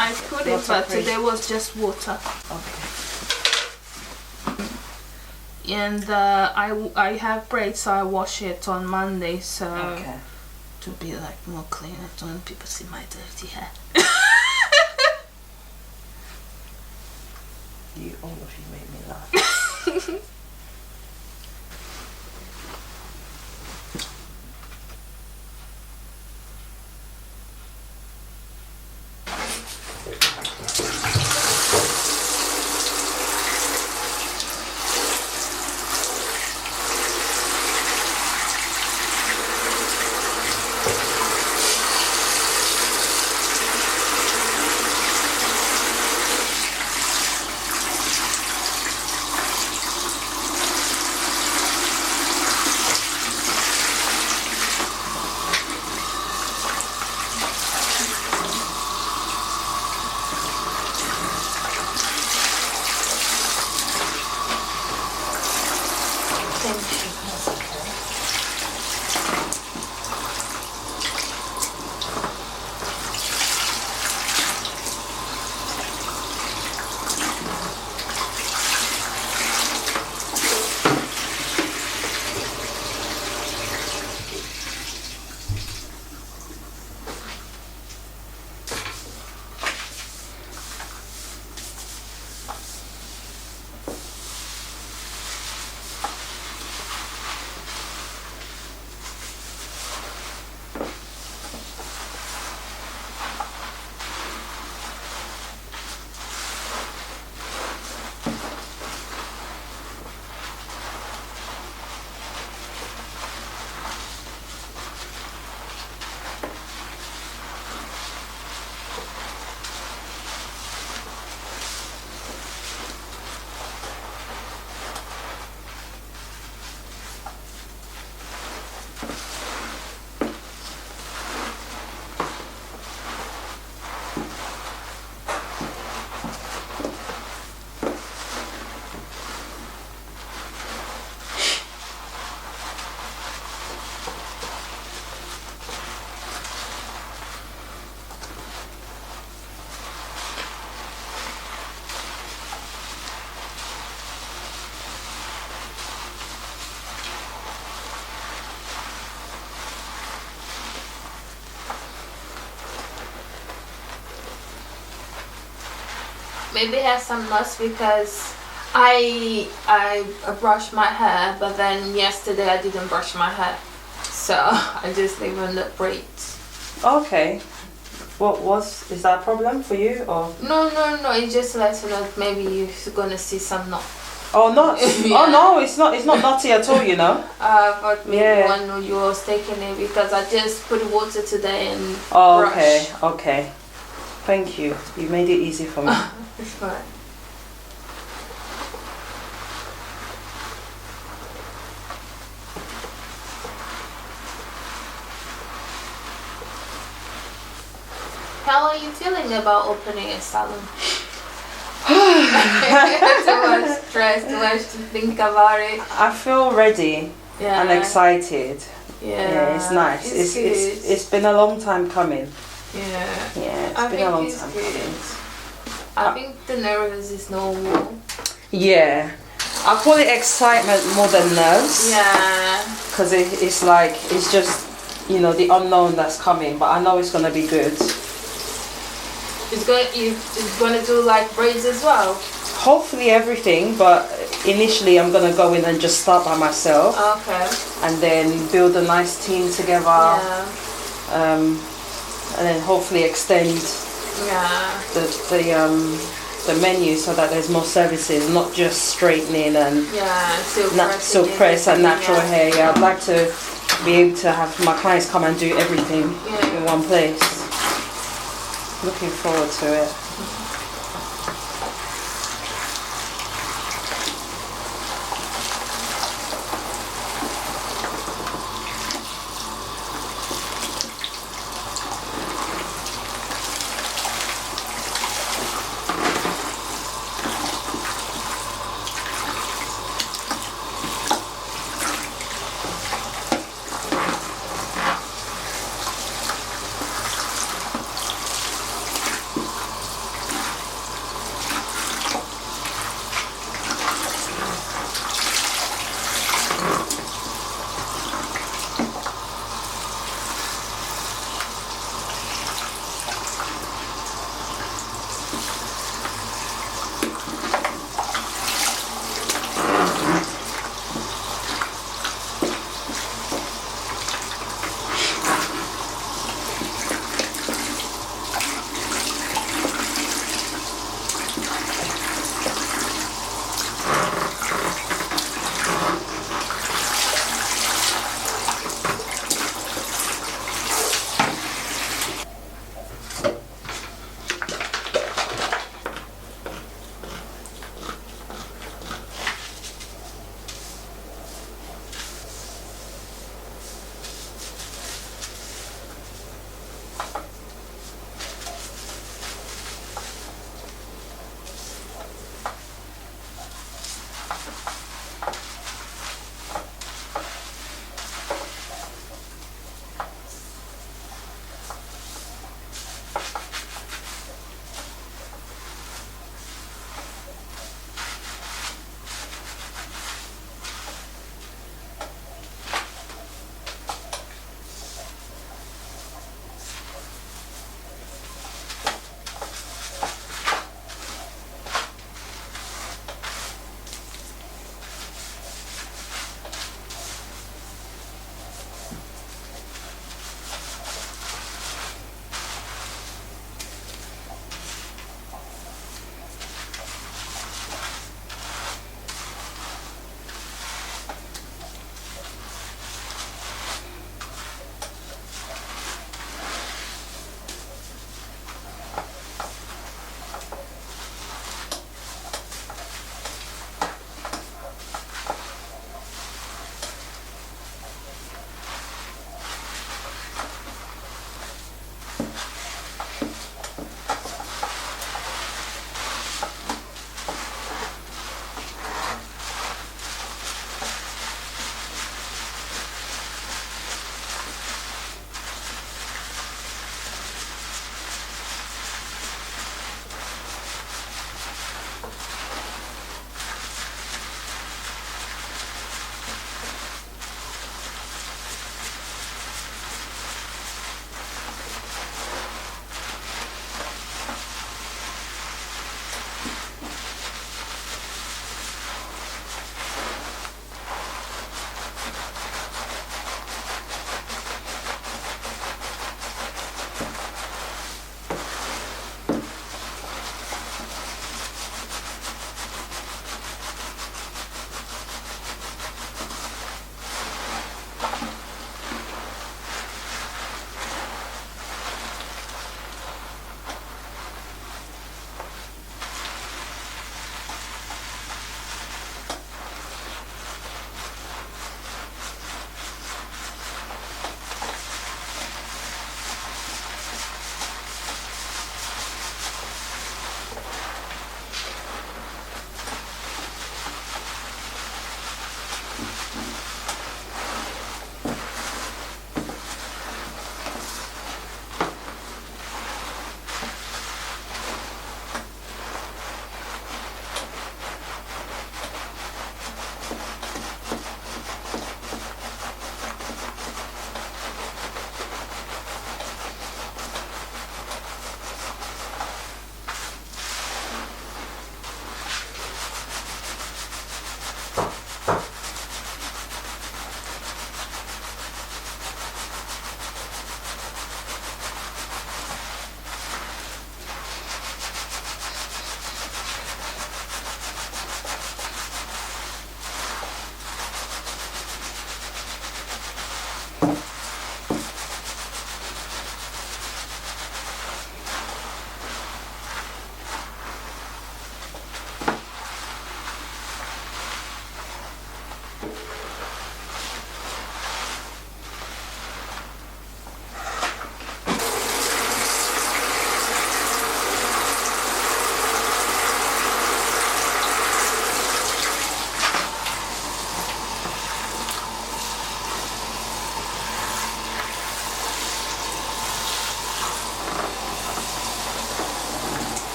I put it, but today was just water. Okay. And I have braids, so I wash it on Monday, so to be like more clean. I don't want people see my dirty hair. All of you make me laugh. maybe have some knots because I brushed my hair, but then yesterday I didn't brush my hair, so I just leave on the braids. Okay. Is that a problem for you or? No, it's just like so that maybe you're gonna see some knots. Oh, knots? Yeah. Oh no, it's not knotty at all, you know. But maybe when you was taking it because I just put water today and brush. Okay. Thank you. You made it easy for me. It's fine. How are you feeling about opening a salon? Too much stress, too much to think about it. I feel ready and excited. Yeah, it's nice. It's been a long time coming. Yeah, it's been a long time coming. I think the nerves is normal. Yeah, I call it excitement more than nerves. Yeah, because it's just the unknown that's coming, but I know it's gonna be good. It's gonna do like braids as well. Hopefully everything, but initially I'm gonna go in and just start by myself. Okay. And then build a nice team together. Yeah. And then hopefully extend the menu so that there's more services, not just straightening and silk press and natural hair. Yeah, I'd like to be able to have my clients come and do everything in one place. Looking forward to it.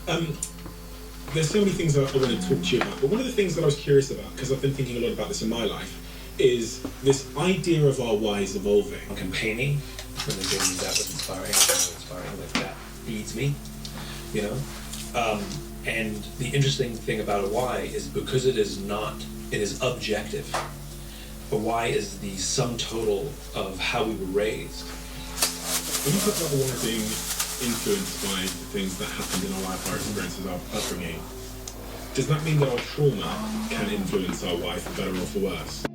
There's so many things that I want to talk to you about, but one of the things that I was curious about, because I've been thinking a lot about this in my life, is this idea of our whys evolving. Campaigning, when they're doing that was inspiring, like that feeds me, you know? And the interesting thing about a why is because it is objective. A why is the sum total of how we were raised. When you talk about the why being influenced by the things that happened in our life, our experiences, our upbringing, does that mean that our trauma can influence our why for better or for worse?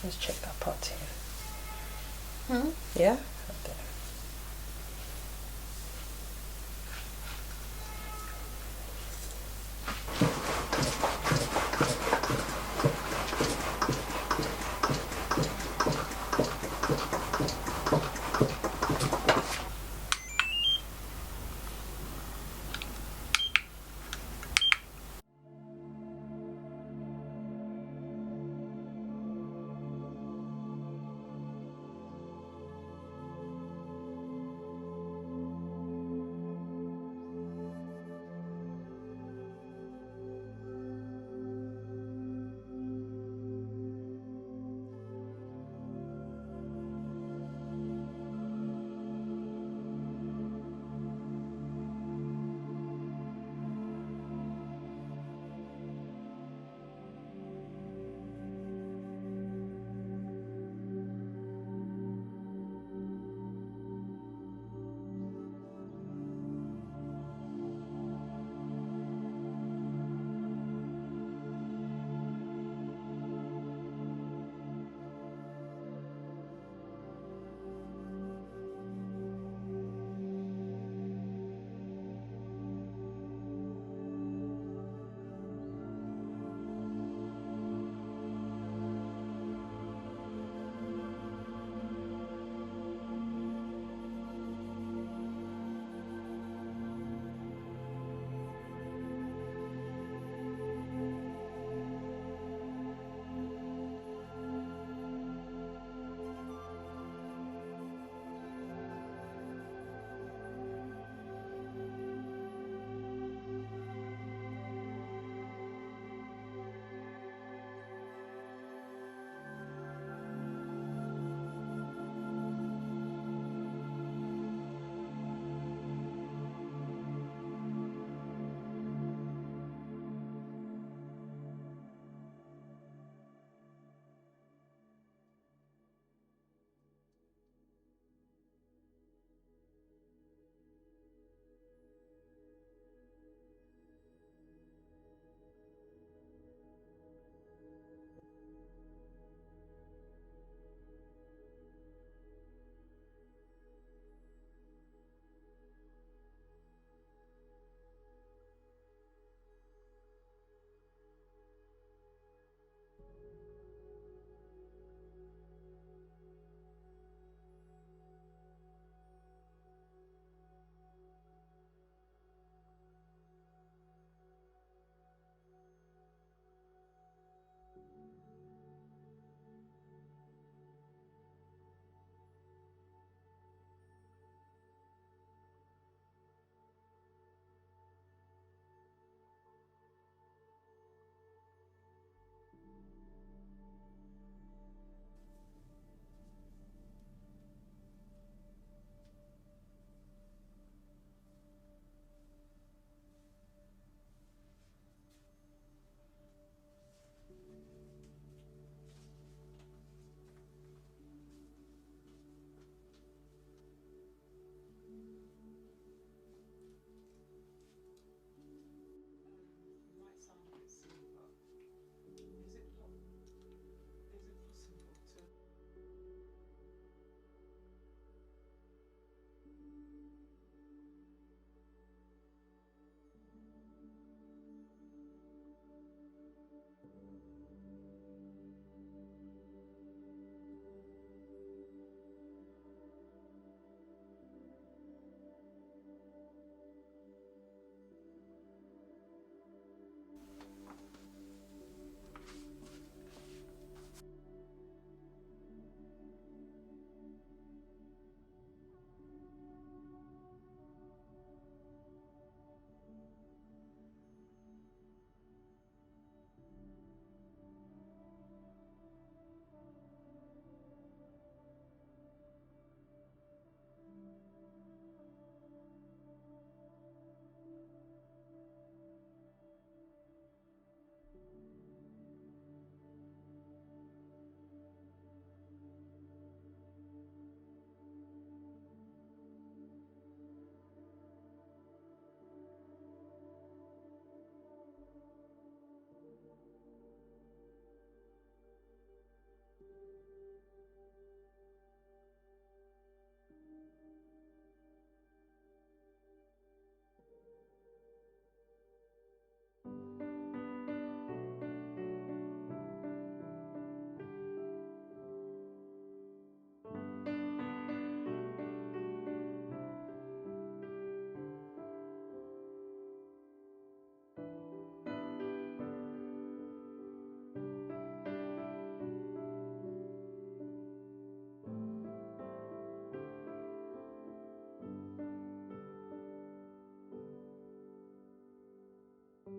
Let's check that part here. Yeah? Okay. You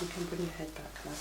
can bring your head back now.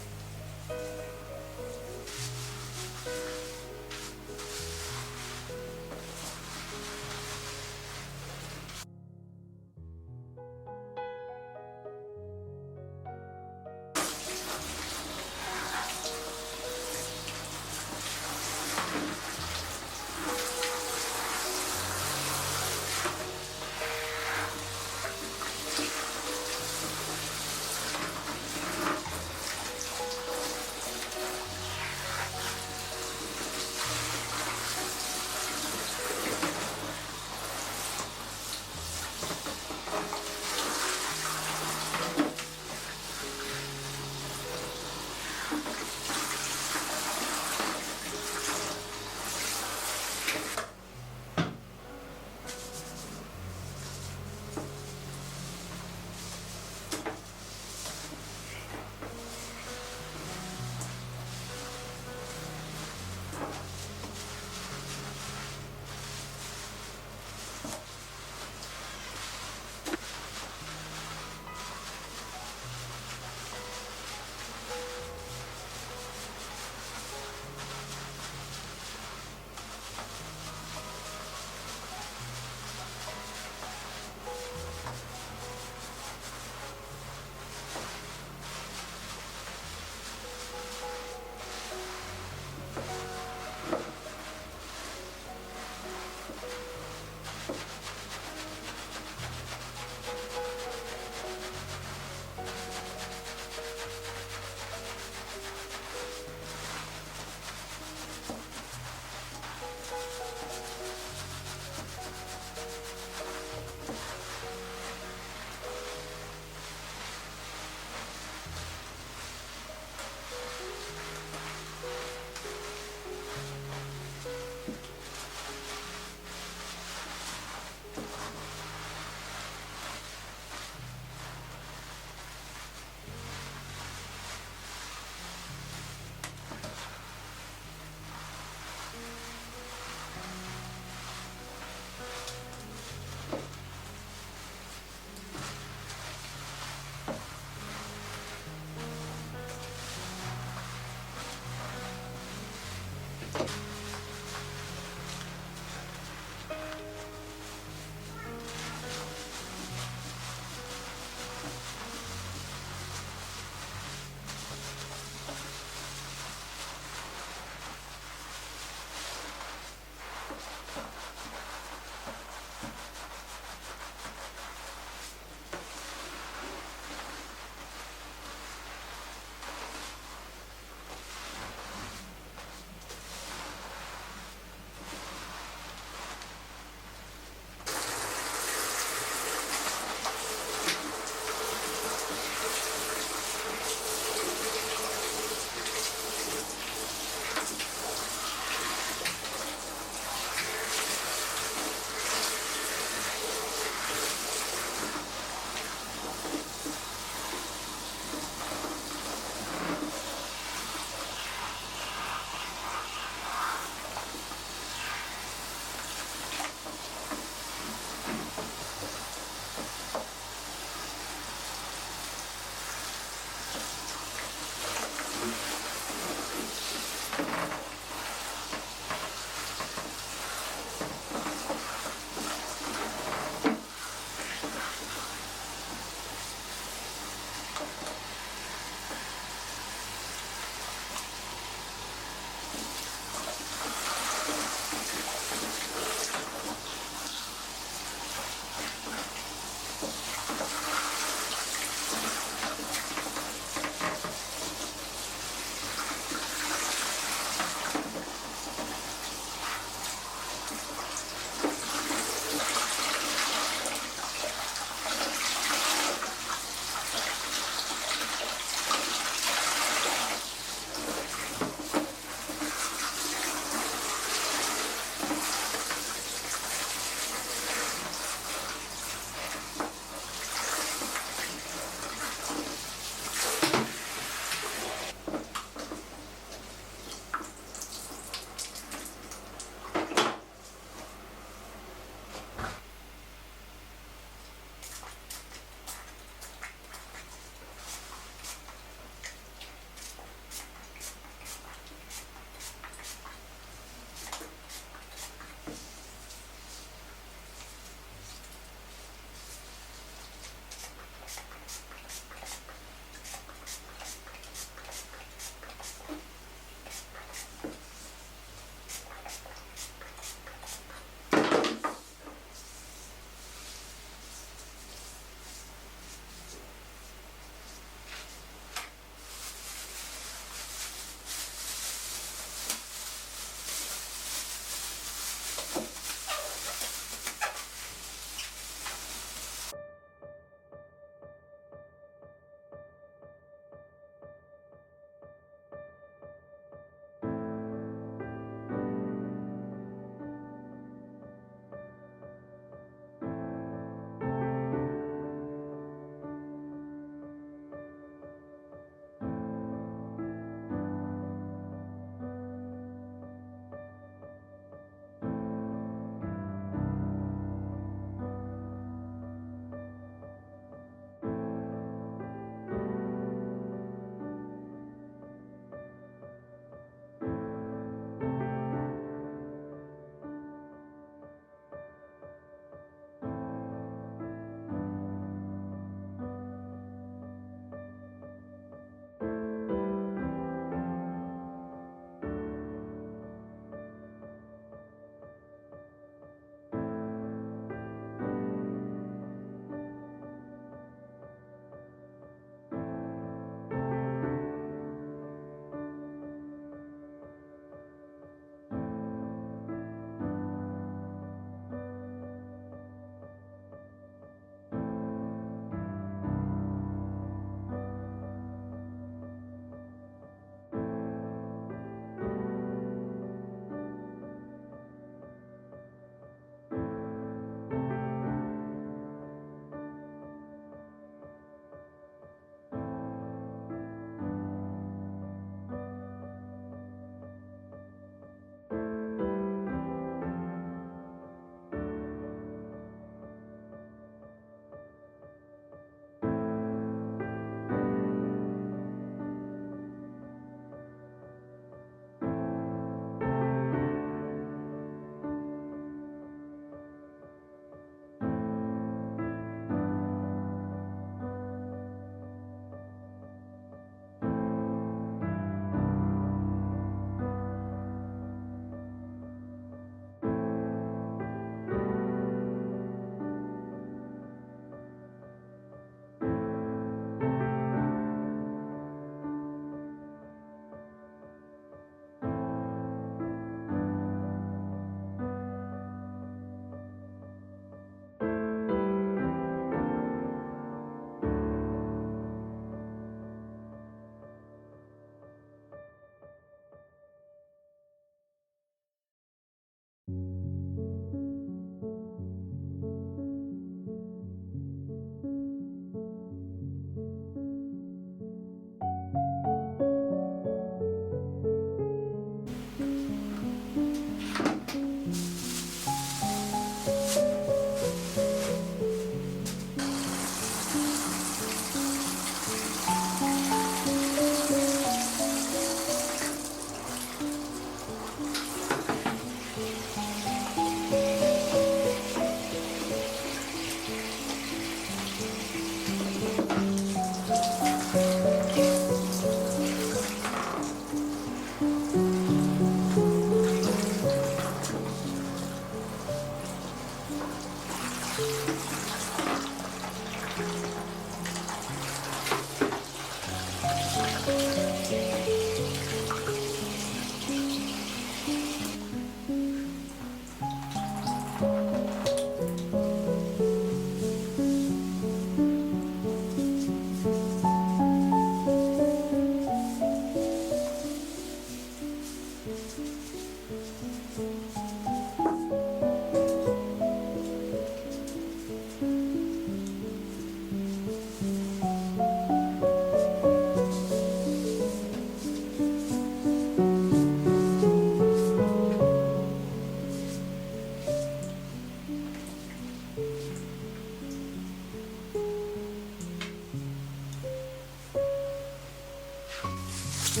Oh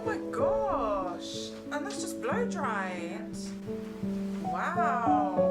my gosh! And that's just blow dried. Wow.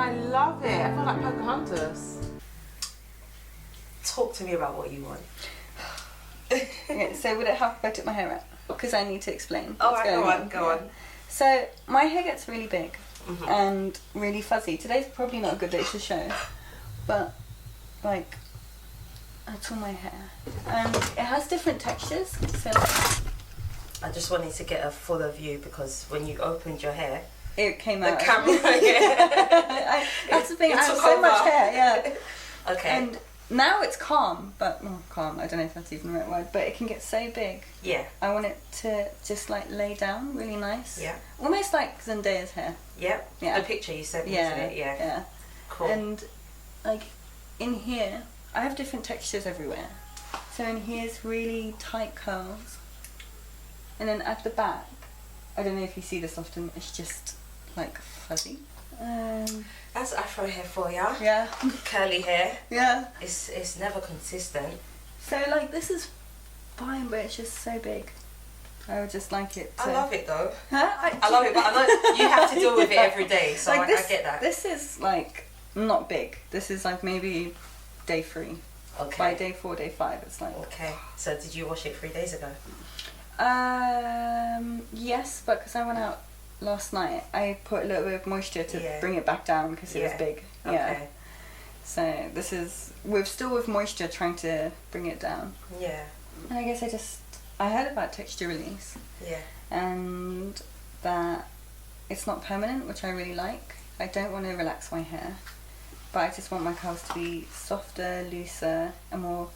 I love it. I feel like Pocahontas. Talk to me about what you want. Okay, so would it help if I took my hair out? Because I need to explain. Alright, go on. So my hair gets really big and really fuzzy. Today's probably not a good day to show, but like I tore my hair and it has different textures. So I just wanted to get a fuller view because when you opened your hair, it came out. The camera, that's the thing. I have so much hair, yeah. Okay. And now it's calm, but calm. I don't know if that's even the right word, but it can get so big. Yeah. I want it to just like lay down, really nice. Yeah. Almost like Zendaya's hair. Yep. Yeah. The picture you sent me, isn't it? Yeah. Yeah. Cool. And like in here, I have different textures everywhere. So in here's really tight curls, and then at the back, I don't know if you see this often. It's just like fuzzy. That's Afro hair for ya. Yeah. Curly hair. Yeah. It's never consistent. So like this is fine, but it's just so big. I would just like it to... I love it though. Huh? I love it, but I know you have to deal with it every day, so like I get that. This is like not big. This is like maybe day 3. Okay. By day 4, day 5, it's like... Okay. So did you wash it 3 days ago? Yes, but because I went out last night, I put a little bit of moisture to bring it back down because it was big. Okay. Yeah. So this is still with moisture trying to bring it down. Yeah. And I guess I heard about texture release. Yeah. And that it's not permanent, which I really like. I don't want to relax my hair, but I just want my curls to be softer, looser, and more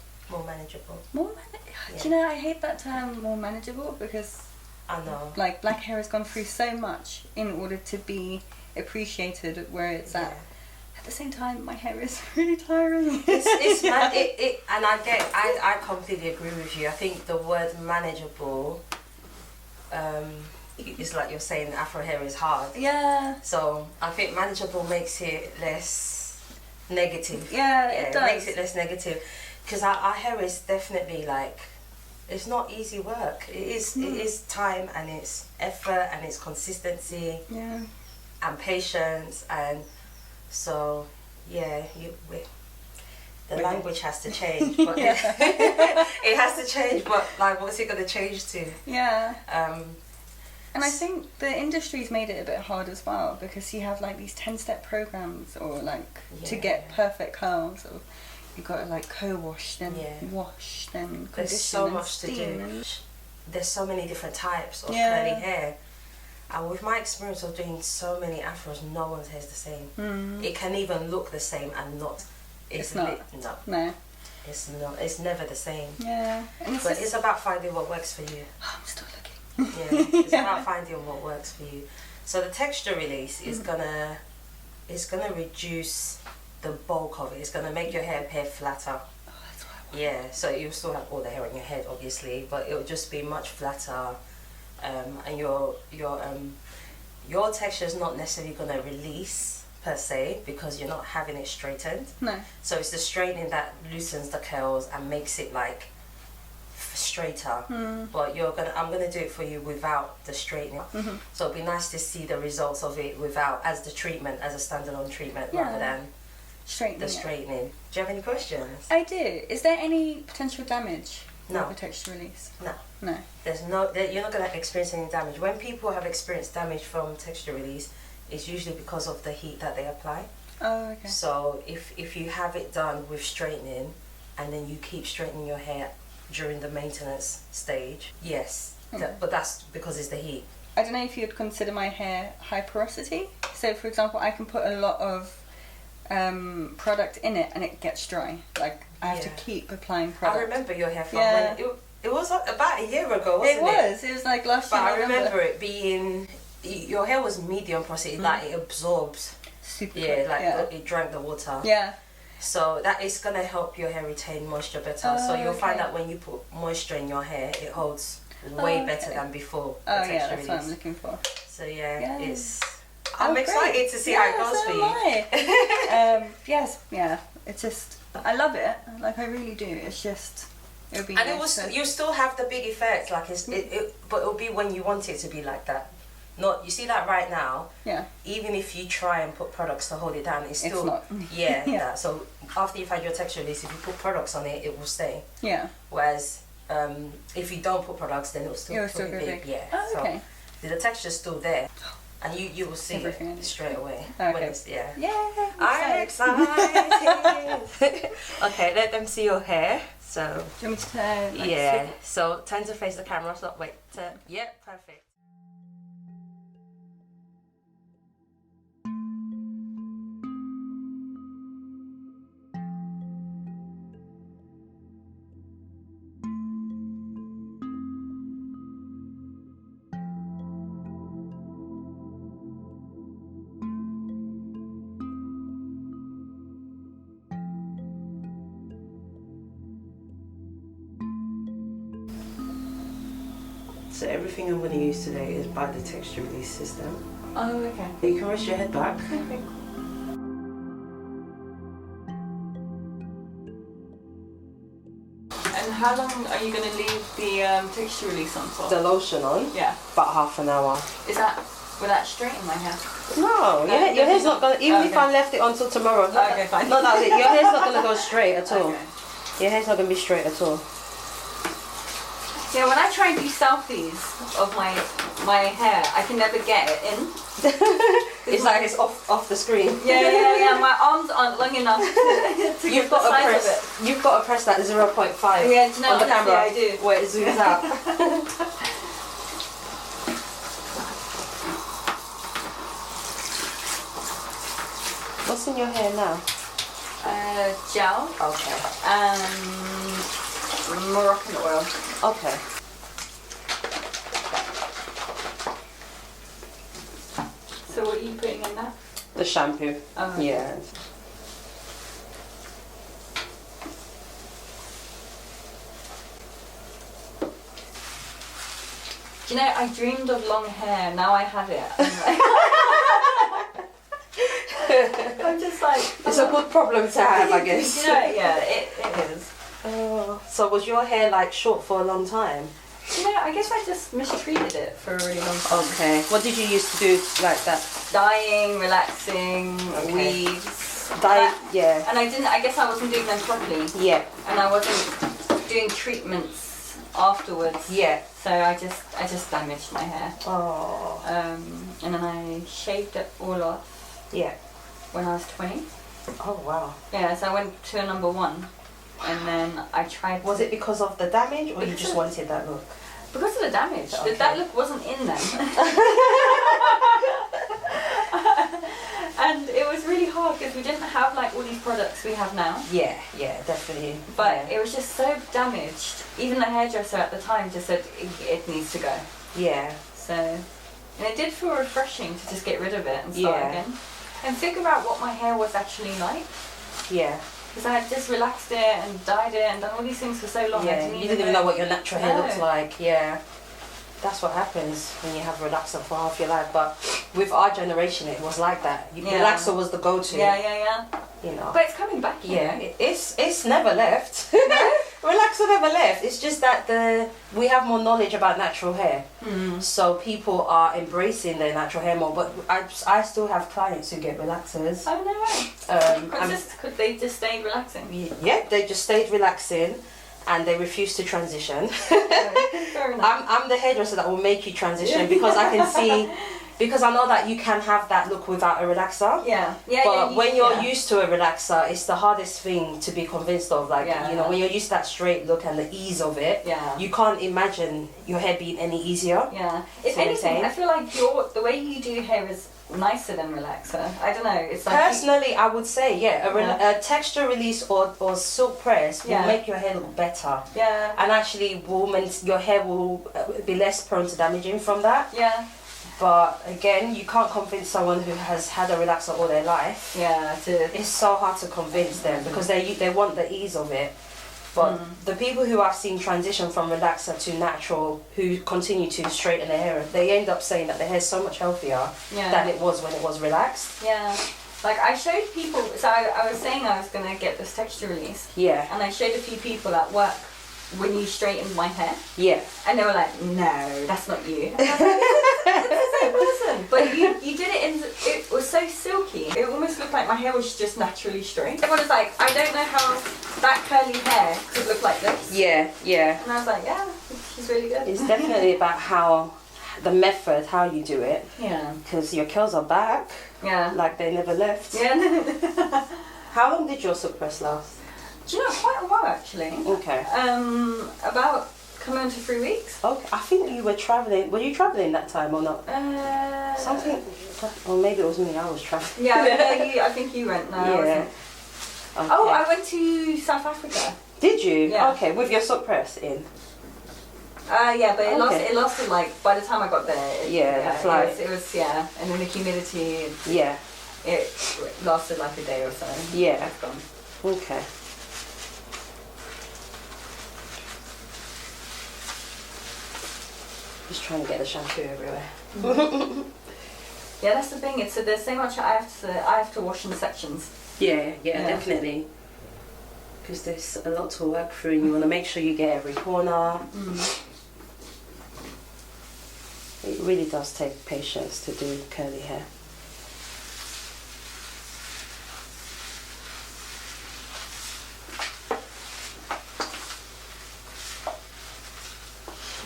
manageable. Do you know, I hate that term, more manageable, because I know. Like black hair has gone through so much in order to be appreciated where it's at. At the same time, my hair is really tiring. And I completely agree with you. I think the word manageable, it's like you're saying Afro hair is hard. Yeah. So I think manageable makes it less negative. Yeah, it does. It makes it less negative. Because our hair is definitely like, it's not easy work. It is time and it's effort and it's consistency. Yeah. And patience, and so the language has to change, but it has to change. But like, what's it going to change to? Yeah. And I think the industry's made it a bit hard as well, because you have like these 10-step programs, or like to get perfect curls, or you've got to like co-wash, then wash, then condition. There's so much to do. There's so many different types of curly hair. And with my experience of doing so many afros, no one's hair is the same. It can even look the same and not. It's not. No. It's not. It's never the same. Yeah. But it's about finding what works for you. I'm still looking. It's about finding what works for you. So the texture release is gonna reduce the bulk of it. It's gonna make your hair appear flatter. Oh, that's what I want. Yeah. So you still have all the hair on your head, obviously, but it will just be much flatter. And your texture is not necessarily going to release per se, because you're not having it straightened. No. So it's the straightening that loosens the curls and makes it like straighter. But I'm gonna do it for you without the straightening. So it'd be nice to see the results of it without, as a standalone treatment, rather than the straightening. Do you have any questions? I do. Is there any potential damage? No. With a texture release? No. No. You're not going to experience any damage. When people have experienced damage from texture release, it's usually because of the heat that they apply. Oh, okay. So if you have it done with straightening, and then you keep straightening your hair during the maintenance stage, yes. Okay. But that's because it's the heat. I don't know if you'd consider my hair high porosity. So, for example, I can put a lot of product in it and it gets dry. Like, I have to keep applying product. I remember your hair from when it was about a year ago, wasn't it? It was like last year. But I remember it being, your hair was medium porosity, like it absorbs. Super. It drank the water. Yeah. So that is going to help your hair retain moisture better. So you'll find that when you put moisture in your hair, it holds way better than before. Oh yeah, that's what I'm looking for. So I'm excited to see how it goes for you. Yes, it's just, I love it. Like, I really do. It's just, it'll be. And you still have the big effect. Like but it'll be when you want it to be like that. not, you see that right now, Yeah. even if you try and put products to hold it down, it's still not. yeah, Yeah. that. So after you've had your texture release, if you put products on it, it will stay. Yeah. Whereas if you don't put products, then it'll still go big. Yeah. Oh, okay. So the texture's still there, and you will see Everything it straight away. Okay. When it's, yeah. Yeah. I'm excited. Okay, let them see your hair. So Do you want me to turn? yeah. So turn to face the camera. So wait. Turn. Yeah. Perfect. So everything I'm going to use today is by the texture release system. Oh, okay. You can rest your head back. Okay. And how long are you going to leave the texture release on for? The lotion on? Yeah. About half an hour. Will that straighten my hair? No, your hair's not going to, even if I left it until tomorrow. Okay, fine. No, that's it. Your hair's not going to go straight at all. Okay. Your hair's not going to be straight at all. Yeah, when I try and do selfies of my hair, I can never get it in. It's like it's off the screen. Yeah. My arms aren't long enough to You've got to press that 0.5 Yeah, do you know, on the camera I do. where it zooms out. What's in your hair now? Gel. Okay. Moroccan oil. Okay. So what are you putting in there? The shampoo. Oh, yeah. Do you know, I dreamed of long hair, now I have it. I'm just like... It's a good problem to have, I guess. You know, yeah, it is. So was your hair like short for a long time? You know, I guess I just mistreated it for a really long time. Okay. What did you used to do like that? Dyeing, relaxing, weaves. Yeah. And I guess I wasn't doing them properly. Yeah. And I wasn't doing treatments afterwards. Yeah. So I just damaged my hair. Oh. And then I shaved it all off. Yeah. When I was 20. Oh wow. Yeah, so I went to a number 1. And then I tried. Was it because of the damage, or you just wanted that look? Because of the damage. Okay. That look wasn't in them. And it was really hard because we didn't have like all these products we have now. Yeah, definitely. But it was just so damaged. Even the hairdresser at the time just said it needs to go. Yeah. So, and it did feel refreshing to just get rid of it and start again. And figure out what my hair was actually like. Yeah. Because I had just relaxed it and dyed it and done all these things for so long. Yeah, you didn't even know what your natural hair looks like. Yeah. That's what happens when you have relaxer for half your life. But with our generation, it was like that. Relaxer was the go-to. Yeah. You know. But it's coming back. It's never left. Relaxer never left. It's just that we have more knowledge about natural hair, so people are embracing their natural hair more. But I still have clients who get relaxers. Oh no way! Could they just stay relaxing? Yeah, they just stayed relaxing. And they refuse to transition. Fair enough. I'm the hairdresser that will make you transition because I can see, because I know that you can have that look without a relaxer. But when you're used to a relaxer, it's the hardest thing to be convinced of. Like, you know, when you're used to that straight look and the ease of it, you can't imagine your hair being any easier. Yeah. If anything, I feel like the way you do hair is nicer than relaxer. I don't know. It's like personally, I would say a texture release or silk press will make your hair look better. Yeah. And actually, your hair will be less prone to damaging from that. Yeah. But again, you can't convince someone who has had a relaxer all their life. Yeah. It's so hard to convince them because they want the ease of it. But the people who I've seen transition from relaxer to natural, who continue to straighten their hair, they end up saying that their hair is so much healthier than it was when it was relaxed. Yeah. Like I showed people, so I was saying I was going to get this texture release. Yeah. And I showed a few people at work when you straightened my hair. Yeah. And they were like, no, that's not you. And I was like, it's the same person. But you did it in, it was so silky. It almost looked like my hair was just naturally straight. Everyone was like, I don't know how that curly hair could look like this. Yeah, yeah. And I was like, yeah, she's really good. It's definitely about how, the method, how you do it. Yeah. Because your curls are back. Yeah. Like they never left. Yeah. How long did your silk press last? Do you know, quite a while actually. Okay. About coming on to 3 weeks. Okay, I think you were travelling. Were you travelling that time or not? Something, or maybe it was me, I was travelling. Yeah, I think you went. No, I wasn't. Okay. Oh, I went to South Africa. Did you? Yeah. Okay, with your silk press in? Yeah, but it lasted like, by the time I got there, the flight. It was, yeah, and then the humidity, Yeah. it lasted like a day or so. Yeah. It's gone. Okay. Just trying to get the shampoo everywhere. Yeah, that's the thing. It's there's so much I have to wash in sections. Yeah, definitely. Because there's a lot to work through, and you want to make sure you get every corner. It really does take patience to do curly hair.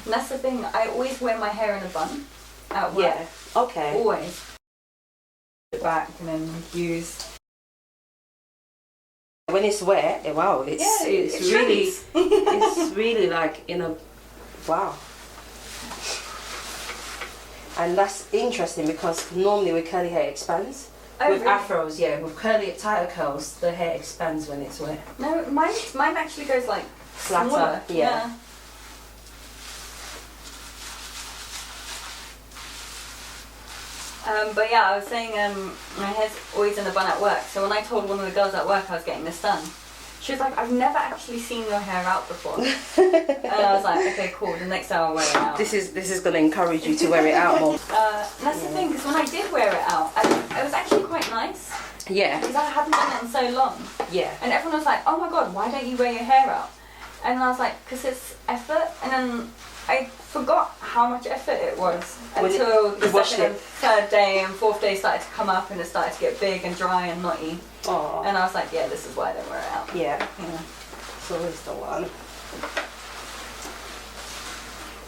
And that's the thing. I always wear my hair in a bun at work. Yeah. Okay. Always. Put it back and then use. When it's wet, wow, it's really it's really like in a wow. And that's interesting because normally with curly hair it expands. Oh, with really? afros, yeah, with curly tighter curls, the hair expands when it's wet. No, mine actually goes like Flatter, smaller. yeah. But yeah, I was saying my hair's always in a bun at work. So when I told one of the girls at work I was getting this done, she was like, I've never actually seen your hair out before. And I was like, okay, cool. The next time I'll wear it out. This is going to encourage you to wear it out more. And that's the thing, because when I did wear it out, it was actually quite nice. Yeah. Because I hadn't done it in so long. Yeah. And everyone was like, oh my god, why don't you wear your hair out? And I was like, because it's effort. And then I forgot how much effort it was until the second and third day and fourth day started to come up and it started to get big and dry and knotty. Aww. And I was like, yeah, this is why I don't wear it out. Yeah. It's always the one.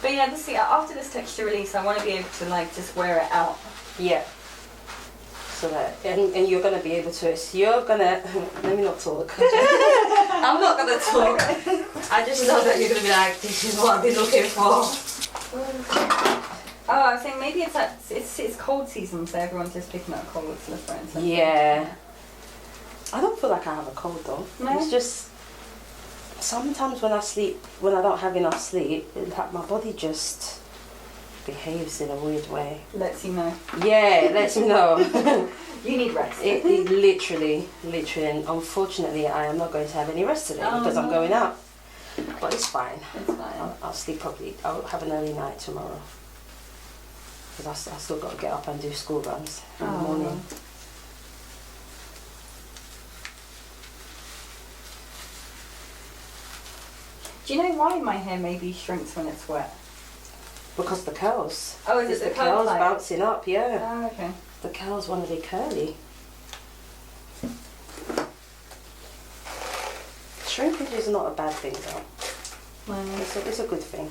But yeah, after this texture release, I want to be able to like just wear it out. Yeah. So that, and you're going to be able to, you're going to, let me not talk. I'm not going to talk. I just know that you're going to be like, this is what I've been looking for. Oh, I was saying maybe it's cold season, so everyone's just picking up colds left, right, and centre. Yeah. I don't feel like I have a cold though. No? It's just, sometimes when I don't have enough sleep, like my body just behaves in a weird way. Lets you know. Yeah, it lets me know. You need rest. It literally, and unfortunately I am not going to have any rest today because I'm going out. But it's fine. It's fine. I'll sleep properly. I'll have an early night tomorrow. Because I still got to get up and do school runs in the morning. Do you know why my hair maybe shrinks when it's wet? Because the curls. Oh, is it the curls bouncing up? Yeah. Oh, okay. The curls want to be curly. Shrinkage is not a bad thing though. It's a good thing.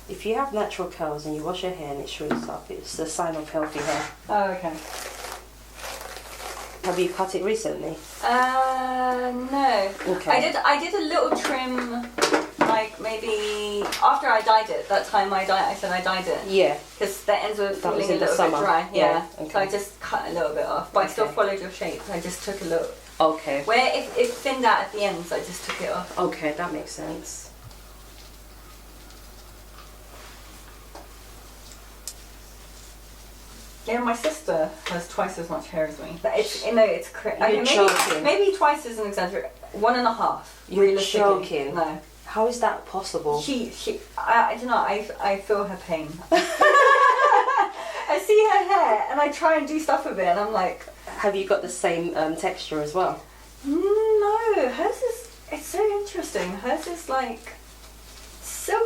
If you have natural curls and you wash your hair and it shrinks up, it's a sign of healthy hair. Oh, okay. Have you cut it recently? No. Okay. I did a little trim, like maybe after I dyed it. That time I said I dyed it. Yeah. Because the ends were feeling a little bit dry. Yeah. Okay. So I just cut a little bit off, but I still followed your shape. I just took a little. Okay. Where it thinned out at the ends, I just took it off. Okay, that makes sense. Yeah, my sister has twice as much hair as me. It's crazy. Joking. Maybe twice is an exaggeration. 1.5. You're joking. No. How is that possible? I don't know. I feel her pain. I see her hair and I try and do stuff with it, and I'm like. Have you got the same texture as well? No, hers is. It's so interesting. Hers is like.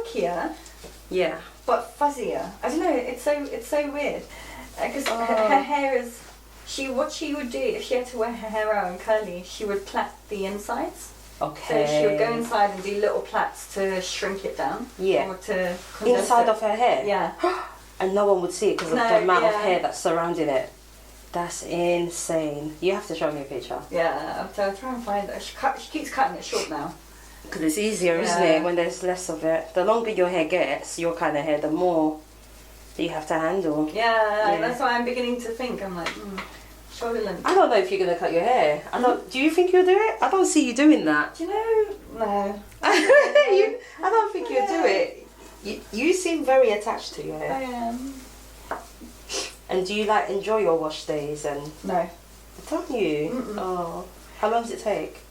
silkier. Yeah. But fuzzier. I don't know. It's so weird because her hair is. What she would do if she had to wear her hair out and curly, she would plait the insides. Okay. So she would go inside and do little plaits to shrink it down. Yeah. Or to inside it. of her hair. Yeah. And no one would see it because of the amount of hair that's surrounding it. That's insane. You have to show me a picture. Yeah, I'll try and find it. She keeps cutting it short now. Because it's easier, isn't it, when there's less of it. The longer your hair gets, your kind of hair, the more that you have to handle. Yeah, that's why I'm beginning to think. I'm like, shoulder length. I don't know if you're going to cut your hair. Do you think you'll do it? I don't see you doing that. Do you know? No. I don't think you'll do it. You seem very attached to your hair. I am. And do you enjoy your wash days? And no. Don't you? Mm-mm. Oh. How long does it take?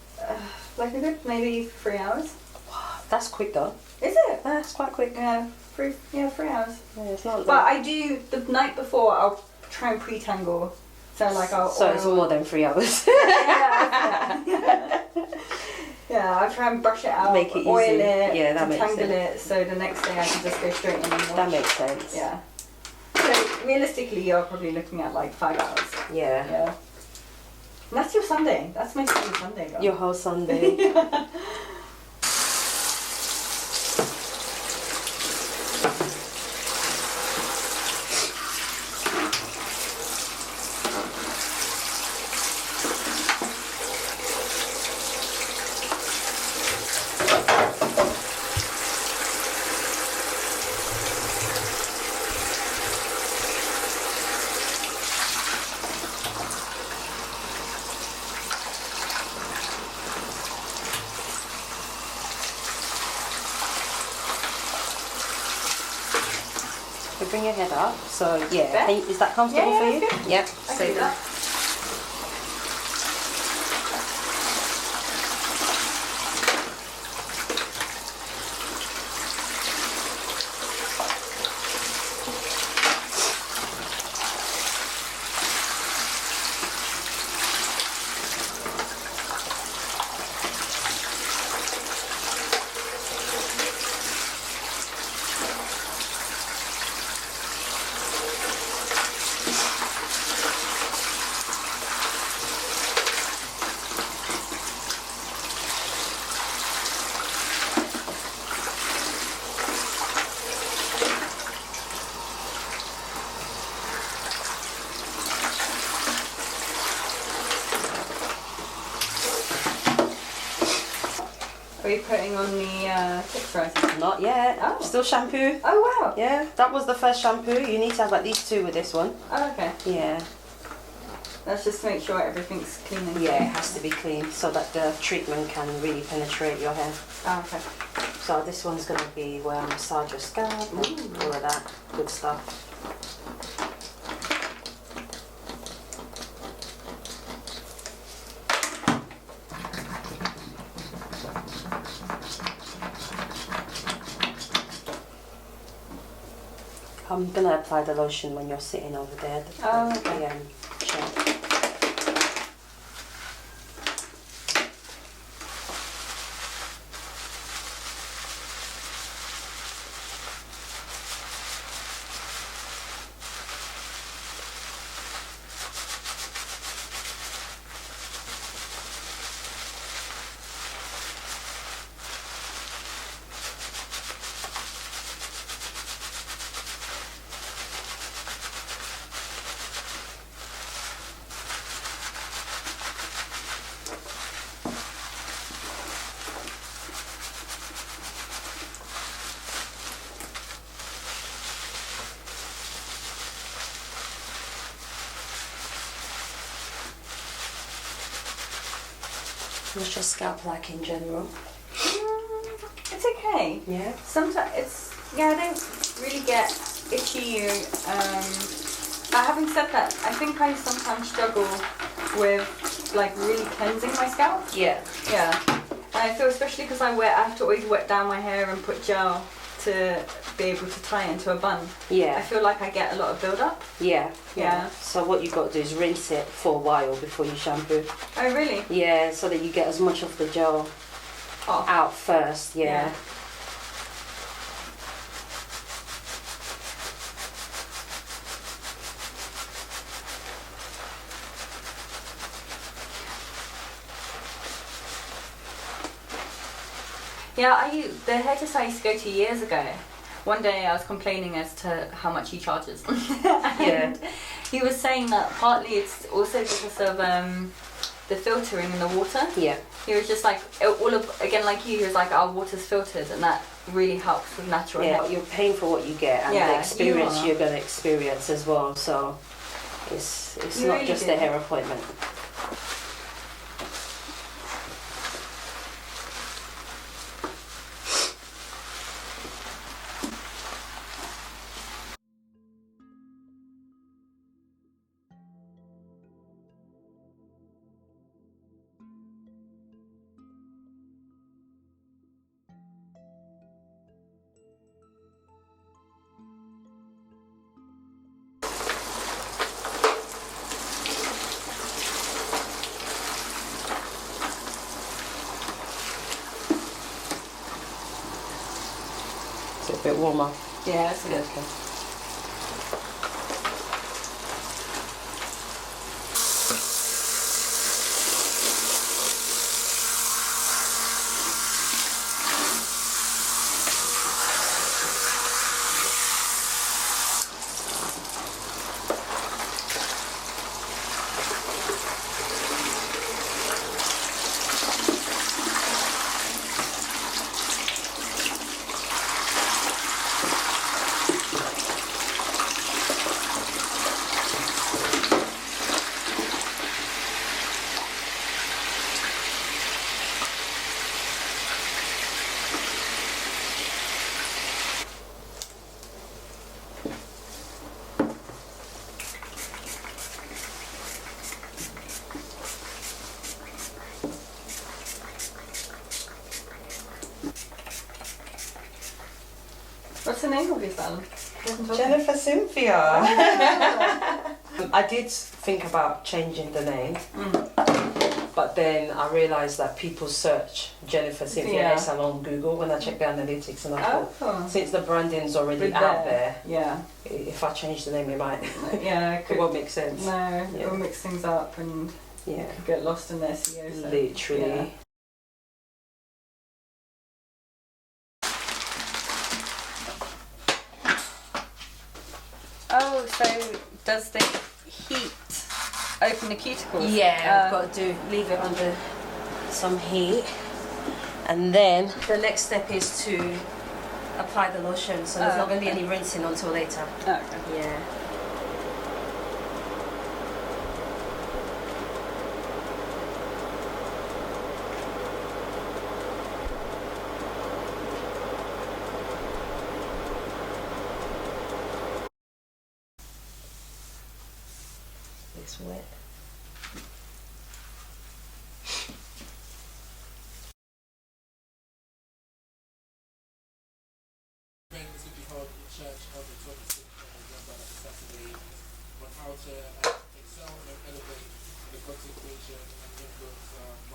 A good maybe 3 hours. Wow, that's quick though. Is it? That's quite quick. Yeah, 3 hours. Yeah, it's not. But I do the night before. I'll try and pre-tangle. So I'll. So it's more than 3 hours. Yeah, I'll try and brush it out, make it oil easy. it, Yeah, that makes tangle sense. it, so the next day I can just go straight in and wash. That makes sense. Yeah. So realistically, you're probably looking at 5 hours. Yeah. Yeah. And that's your Sunday. That's mostly your Sunday, girl. Your whole Sunday. Yeah. Bring your head up. So yeah, is that comfortable for you? Good. Yep. I can do that. Are you putting on the texturizer? Not yet. Oh. Still shampoo. Oh wow. Yeah, that was the first shampoo. You need to have at least 2 with this one. Oh, okay. Yeah. Let's just make sure everything's clean and Yeah, it has to be clean so that the treatment can really penetrate your hair. Oh, okay. So this one's going to be where I massage your scalp and all of that good stuff. I'm going to apply the lotion when you're sitting over there. Oh, okay. Chair. What's your scalp like in general? It's okay. Yeah. Sometimes I don't really get itchy. Having said that, I think I sometimes struggle with really cleansing my scalp. Yeah. Yeah. And I feel especially because I have to always wet down my hair and put gel to be able to tie it into a bun. Yeah. I feel like I get a lot of build up. Yeah. Yeah. So what you got to do is rinse it for a while before you shampoo. Oh really? Yeah, so that you get as much of the gel out first. Yeah. Yeah, the hairdresser I used to go to years ago. One day I was complaining as to how much he charges. And he was saying that partly it's also because of the filtering in the water. Yeah. He was just like, again like you, he was like, our water's filtered, and that really helps with natural hair. You're paying for what you get, and the experience you're going to experience as well. So it's not really just a hair appointment. A bit warmer. Yeah, it's good. Okay. What's the name of your salon? Jennifer Cynthia. I did think about changing the name, but then I realised that people search Jennifer Cynthia hair salon on Google when I check the analytics, and I thought since the branding's already out there, if I change the name, it might it won't make sense. No, it will mix things up, and you could get lost in their SEO. So, literally. Yeah. Oh, so does the heat open the cuticles? Yeah, I've got to leave it under some heat, and then the next step is to apply the lotion. So there's not going to be any rinsing until later. Okay. Yeah. It's wet.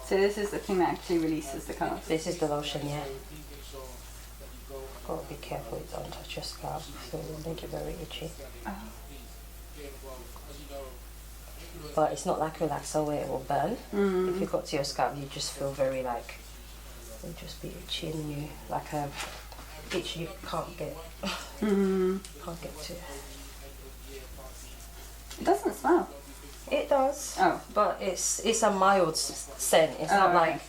So this is the thing that actually releases the colour? This is the lotion, yeah. Got to be careful it don't touch your scalp, so it will make it very itchy. But it's not like relaxer where it will burn. If it got to your scalp, you just feel very like, it'll just be itchy, and you like a itch you can't get can't get to. It doesn't smell. It does. Oh, but it's a mild scent. It's not like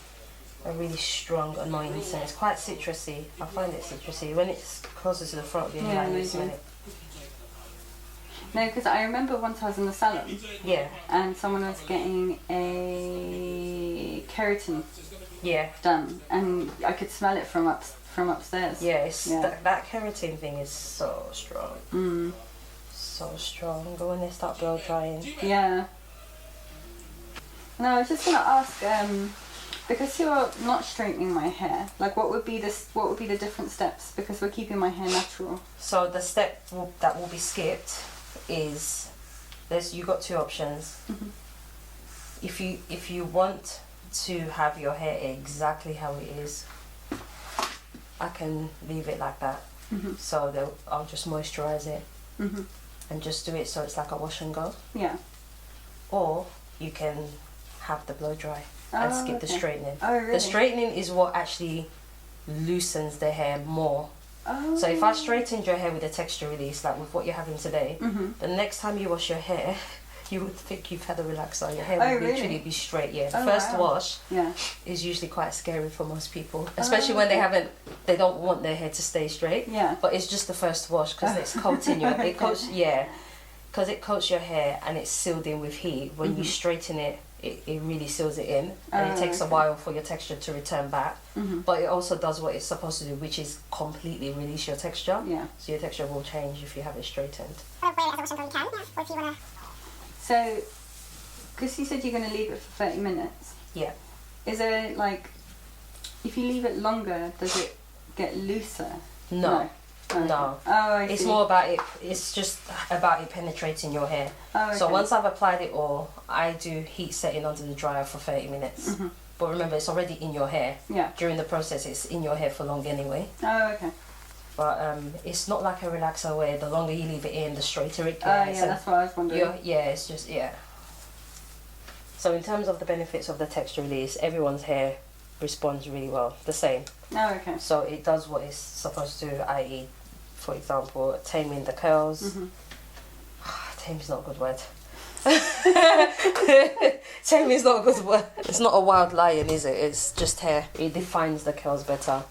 a really strong, annoying scent. It's quite citrusy. I find it citrusy when it's closer to the front of your hair. You smell it. No, because I remember once I was in the salon. Yeah. And someone was getting a keratin. Yeah. Done, and I could smell it from upstairs. Yes. Yeah. That keratin thing is so strong. So strong. But when they start blow drying. Yeah. No, I was just gonna ask, because you're not straightening my hair, like what would be the different steps? Because we're keeping my hair natural. So the step that will be skipped is you got two options. If you want to have your hair exactly how it is, I can leave it like that. So I'll just moisturize it and just do it so it's like a wash and go. Yeah. Or you can have the blow dry and skip the straightening. Oh, really? The straightening is what actually loosens the hair more. Oh. So if I straightened your hair with a texture release, like with what you're having today, the next time you wash your hair, you would think you've had a relaxer. Your hair would literally be straight. Yeah, the first wash is usually quite scary for most people, especially when they don't want their hair to stay straight. Yeah. But it's just the first wash because it's coating your, because it coats your hair and it's sealed in with heat. When you straighten it, it really seals it in, and it takes a while for your texture to return back. But it also does what it's supposed to do, which is completely release your texture. Yeah. So your texture will change if you have it straightened. So, because you said you're going to leave it for 30 minutes. Yeah. Is there like, if you leave it longer, does it get looser? No. Oh, I it's see. more about it. It's just about it penetrating your hair. Oh, okay. So once I've applied it all, I do heat setting under the dryer for 30 minutes. But remember, it's already in your hair. Yeah. During the process, it's in your hair for long anyway. Oh, okay. But it's not like a relaxer where the longer you leave it in, the straighter it gets. Oh, yeah, that's what I was wondering. It's just, So in terms of the benefits of the texture release, everyone's hair responds really well, the same. Oh, okay. So it does what it's supposed to, i.e., for example, taming the curls. Tame is not a good word. Tame is not a good word. It's not a wild lion, is it? It's just hair. It defines the curls better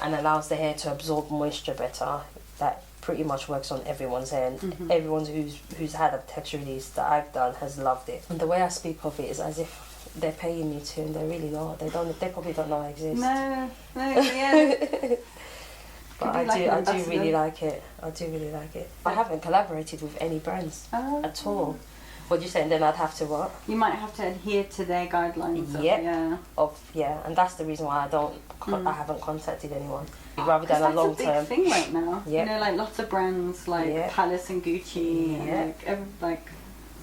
and allows the hair to absorb moisture better. That pretty much works on everyone's hair. And everyone who's had a texture release that I've done has loved it. And the way I speak of it is as if they're paying me to, and they're really not. They probably don't know I exist. No, yeah. But I do really like it. I do really like it. I haven't collaborated with any brands at all. What do you say? And then I'd have to what? You might have to adhere to their guidelines. And that's the reason why I haven't contacted anyone. Rather than a long term. That's a big thing right now. Yep. You know, like lots of brands like Palace and Gucci, and like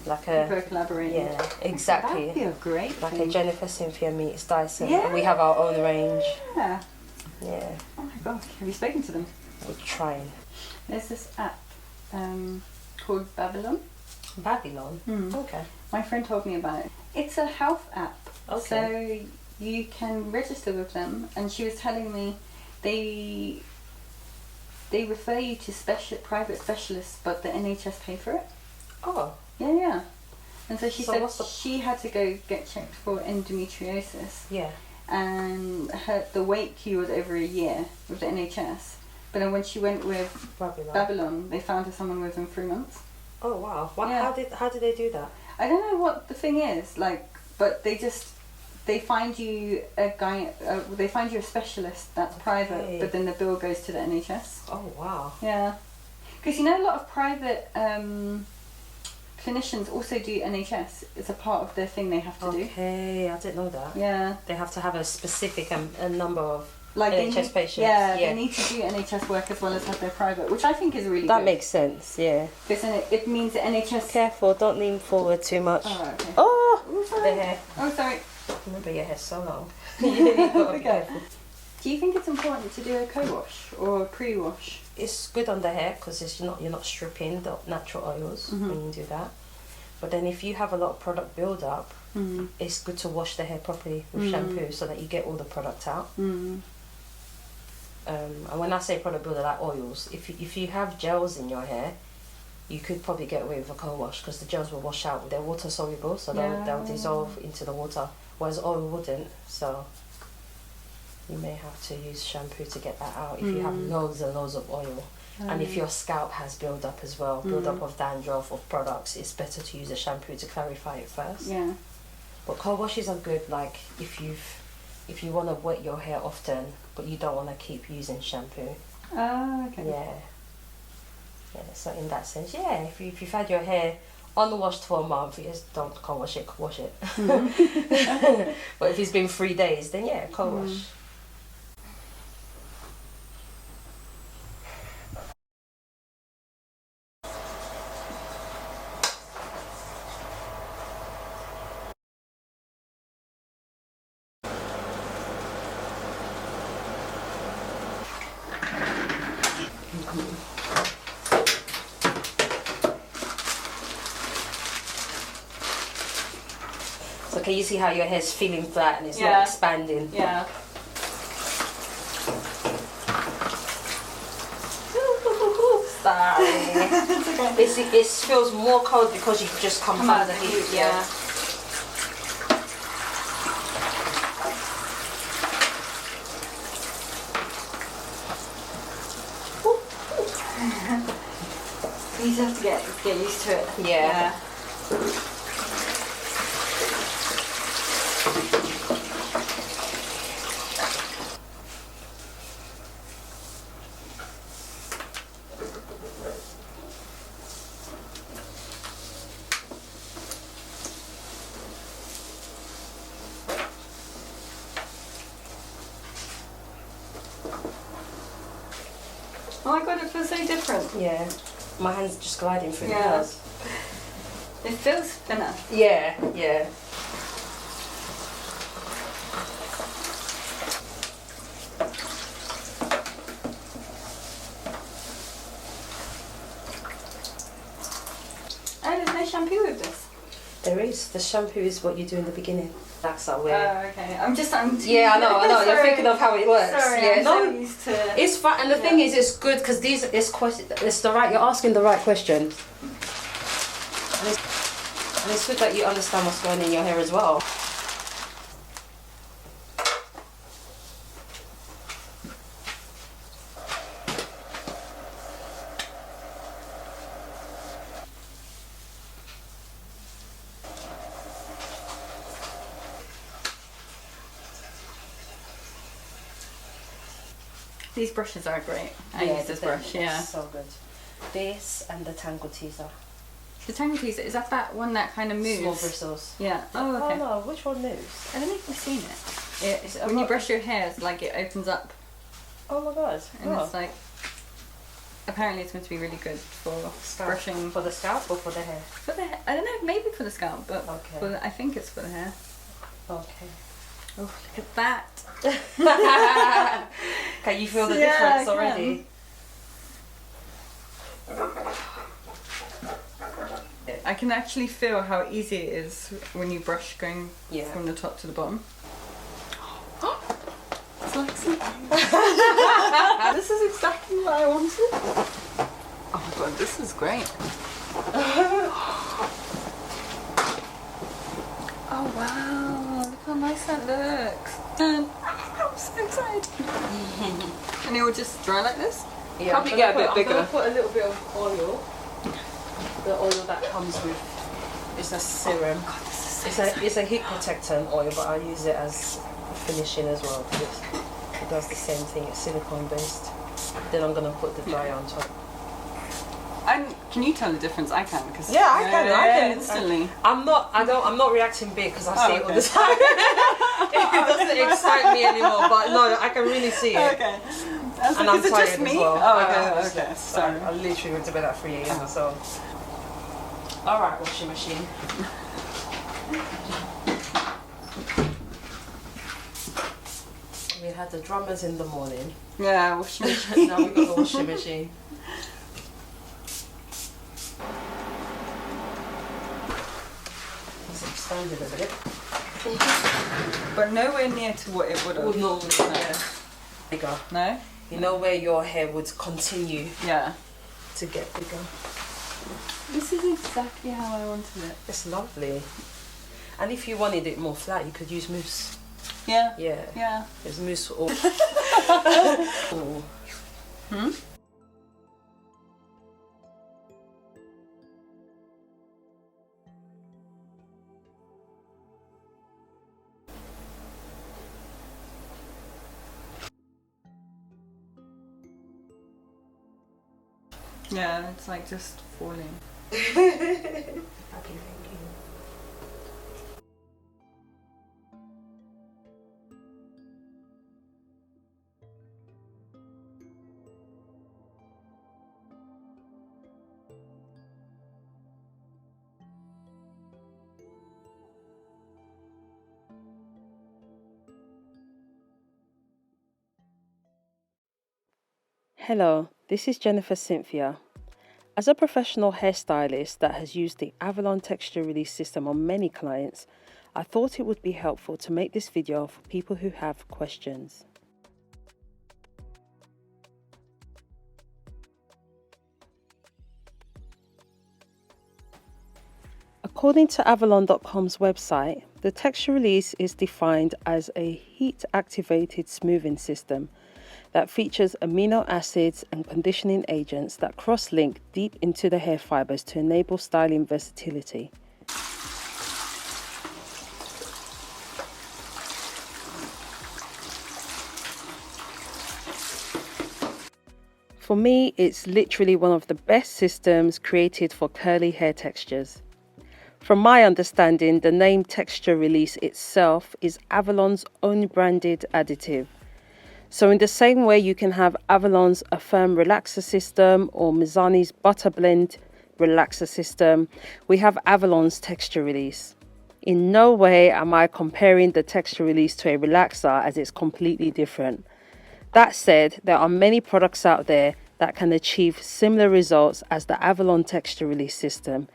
people are collaborating. Yeah, exactly. That'd be a great thing. A Jennifer Cynthia meets Dyson. Yeah. And we have our own range. Yeah. Yeah. Oh my gosh, have you spoken to them? We're trying. There's this app called Babylon. Babylon? Okay. My friend told me about it. It's a health app. Okay. So you can register with them, and she was telling me they refer you to private specialists, but the NHS pay for it. Oh. Yeah. And so she said she had to go get checked for endometriosis. Yeah. And the wait queue was over a year with the NHS. But then when she went with Babylon, they found her someone within 3 months. Oh wow! How did they do that? I don't know what the thing is but they find you a guy. They find you a specialist that's private, but then the bill goes to the NHS. Oh wow! Yeah, because a lot of private clinicians also do NHS. It's a part of their thing they have to do. Okay, I didn't know that. Yeah, they have to have a specific a number of NHS patients. Yeah, they need to do NHS work as well as have their private, which I think is really good. That makes sense, yeah. Because it means the NHS... Careful, don't lean forward too much. Oh, okay. Oh! Sorry. The hair. Oh, sorry. Remember, your hair's so long. You really got to be careful. Do you think it's important to do a co-wash or a pre-wash? It's good on the hair because you're not stripping the natural oils when you do that. But then if you have a lot of product build up, it's good to wash the hair properly with shampoo so that you get all the product out. And when I say product builder, like oils, if you have gels in your hair, you could probably get away with a co-wash because the gels will wash out. They're water soluble, so they'll dissolve into the water, whereas oil wouldn't. So you may have to use shampoo to get that out if you have loads and loads of oil. And if your scalp has build up as well, build up of dandruff of products, it's better to use a shampoo to clarify it first. Yeah. But co-washes are good, like if you want to wet your hair often, but you don't want to keep using shampoo. Oh, okay. Yeah. So in that sense, if you've had your hair unwashed for a month, you just don't co-wash it, wash it. But if it's been 3 days, then co-wash. So can you see how your hair's feeling flat and it's not expanding? Yeah. Sorry. It feels more cold because you just come from the heat. Yeah. You just have to get used to it. Yeah. Oh my god, it feels so different. Yeah. My hand's just gliding through the hairs. It feels thinner. Yeah, yeah. Oh, there's no shampoo with this. There is. The shampoo is what you do in the beginning. That's our way. Oh, okay. I'm Yeah, I know. You're thinking of how it works. Sorry, yeah, I'm so used to it. It's fun, and the thing is, it's good because it's the right. You're asking the right questions, and it's good that you understand what's going in your hair as well. These brushes are great. I use this brush, yeah. So good. This and the Tangle Teaser. The Tangle Teaser, is that one that kind of moves? Small bristles. Yeah. Oh, okay. Oh no, which one moves? I don't think we've seen it. When you brush your hair, it's like it opens up. Oh my god. And it's like, apparently it's meant to be really good for brushing. For the scalp or for the hair? For the hair. I don't know, maybe for the scalp, but I think it's for the hair. Okay. Oh, look at that. Can you feel the difference already? I can actually feel how easy it is when you brush going from the top to the bottom. It's like something. This is exactly what I wanted. Oh my god, this is great. Oh wow, look how nice that looks. And I'm so excited. And it will just dry like this? Yeah, probably get a bit bigger. I'm going to put a little bit of oil. The oil that comes with, it's a serum. God, this is so it's a heat protectant oil, but I use it as finishing as well because it does the same thing. It's silicone based. Then I'm going to put the dry on top. Can you tell the difference? I can because I can instantly. I'm not reacting big because I see it all the time. It doesn't excite me anymore, but no, I can really see it. Okay. And I'm tired as well. Oh, okay. Sorry. I literally went to bed at 3 a.m. so. Alright, washing machine. We had the drummers in the morning. Yeah, washing machine. Now we've got the washing machine. It's expanded a bit. But nowhere near to what it would have. No. Bigger. No? You know where your hair would continue to get bigger. This is exactly how I wanted it. It's lovely. And if you wanted it more flat, you could use mousse. Yeah. Yeah. Yeah. There's mousse all. Hmm? Yeah, it's like just falling. Hello, this is Cynthia. As a professional hairstylist that has used the Avalon texture release system on many clients, I thought it would be helpful to make this video for people who have questions. According to Avalon.com's website, the texture release is defined as a heat-activated smoothing system that features amino acids and conditioning agents that cross-link deep into the hair fibers to enable styling versatility. For me, it's literally one of the best systems created for curly hair textures. From my understanding, the name Texture Release itself is Avalon's own branded additive. So in the same way you can have Avalon's Affirm Relaxer System or Mizani's Butter Blend Relaxer System, we have Avalon's Texture Release. In no way am I comparing the Texture Release to a relaxer, as it's completely different. That said, there are many products out there that can achieve similar results as the Avalon Texture Release system.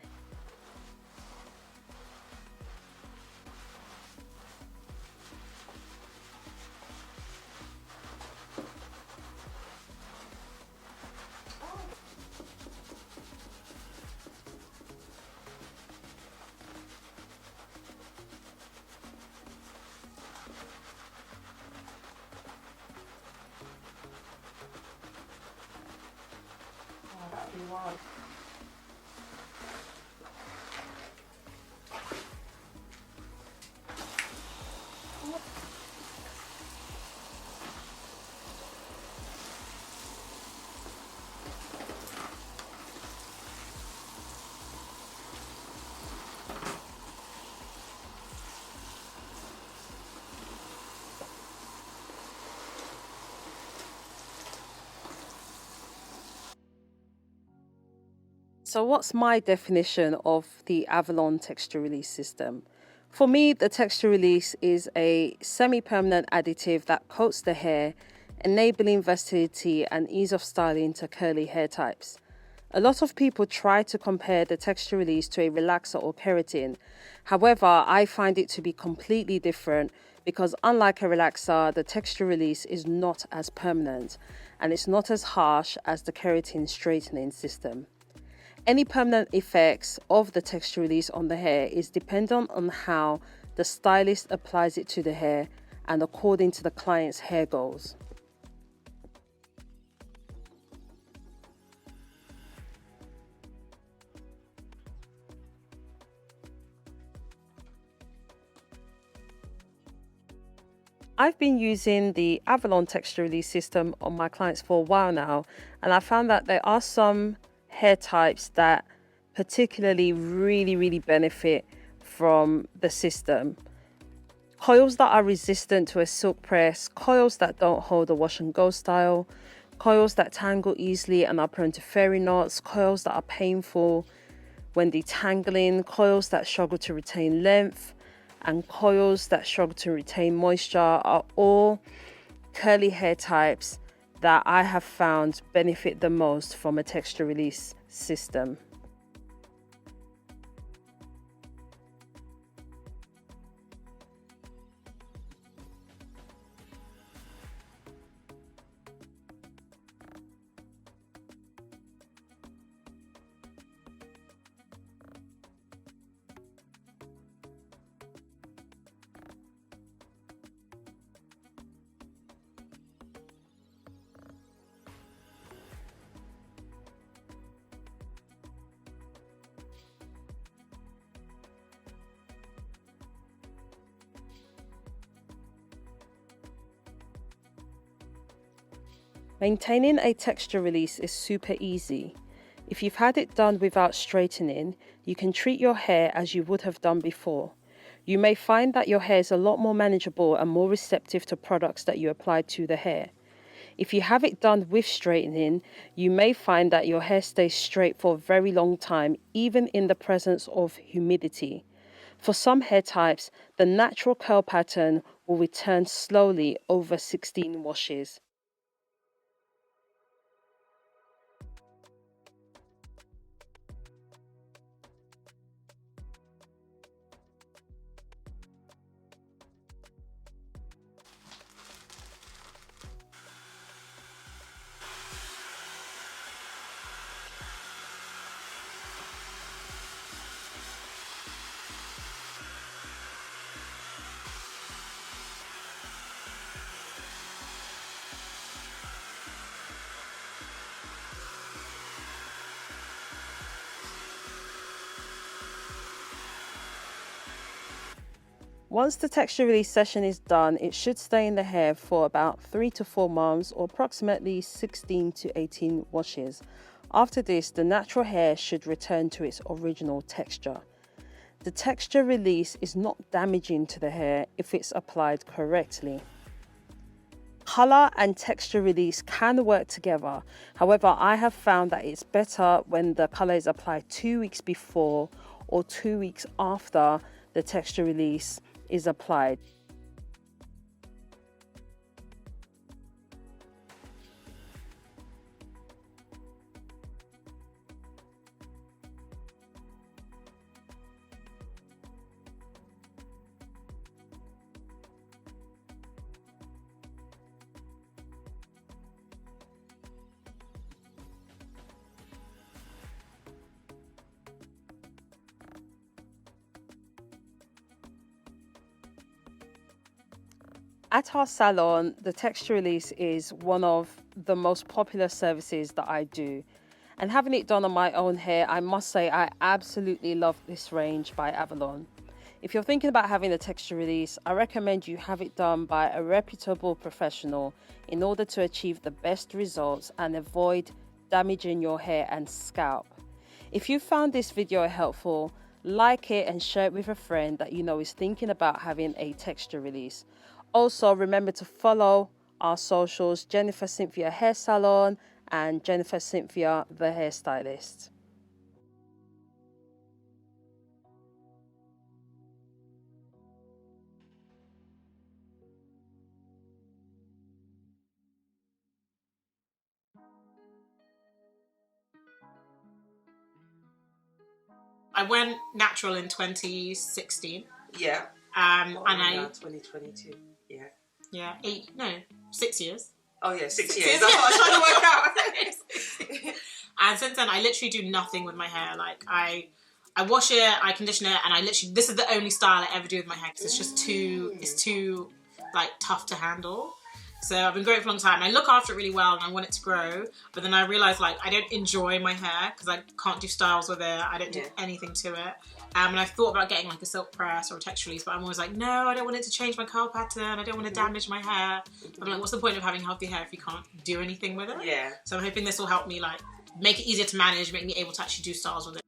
So what's my definition of the Avalon Texture Release system? For me, the Texture Release is a semi-permanent additive that coats the hair, enabling versatility and ease of styling to curly hair types. A lot of people try to compare the Texture Release to a relaxer or keratin. However, I find it to be completely different because unlike a relaxer, the Texture Release is not as permanent and it's not as harsh as the keratin straightening system. Any permanent effects of the texture release on the hair is dependent on how the stylist applies it to the hair and according to the client's hair goals. I've been using the Avalon texture release system on my clients for a while now, and I found that there are some hair types that particularly really benefit from the system. Coils that are resistant to a silk press, coils that don't hold a wash and go style, coils that tangle easily and are prone to fairy knots, coils that are painful when detangling, coils that struggle to retain length, and coils that struggle to retain moisture are all curly hair types that I have found benefit the most from a texture release system. Maintaining a texture release is super easy. If you've had it done without straightening, you can treat your hair as you would have done before. You may find that your hair is a lot more manageable and more receptive to products that you apply to the hair. If you have it done with straightening, you may find that your hair stays straight for a very long time, even in the presence of humidity. For some hair types, the natural curl pattern will return slowly over 16 washes. Once the texture release session is done, it should stay in the hair for about 3 to 4 months or approximately 16 to 18 washes. After this, the natural hair should return to its original texture. The texture release is not damaging to the hair if it's applied correctly. Colour and texture release can work together. However, I have found that it's better when the colour is applied 2 weeks before or 2 weeks after the texture release is applied. At our salon, the texture release is one of the most popular services that I do. And having it done on my own hair, I must say I absolutely love this range by Avalon. If you're thinking about having a texture release, I recommend you have it done by a reputable professional in order to achieve the best results and avoid damaging your hair and scalp. If you found this video helpful, like it and share it with a friend that you know is thinking about having a texture release. Also, remember to follow our socials, Jennifer Cynthia Hair Salon and Jennifer Cynthia the Hairstylist. I went natural in 2016. Yeah. And I 2022. Yeah. 6 years. Oh yeah, 6 years. That's what I was trying to work out. And since then, I literally do nothing with my hair. Like I wash it, I condition it, and this is the only style I ever do with my hair because it's just too like tough to handle. So I've been growing it for a long time. I look after it really well and I want it to grow, but then I realised like I don't enjoy my hair because I can't do styles with it. I don't do anything to it. And I've thought about getting like a silk press or a texture release, but I'm always like, no, I don't want it to change my curl pattern. I don't want to damage my hair. I'm like, what's the point of having healthy hair if you can't do anything with it? Yeah. So I'm hoping this will help me like make it easier to manage, make me able to actually do styles with it.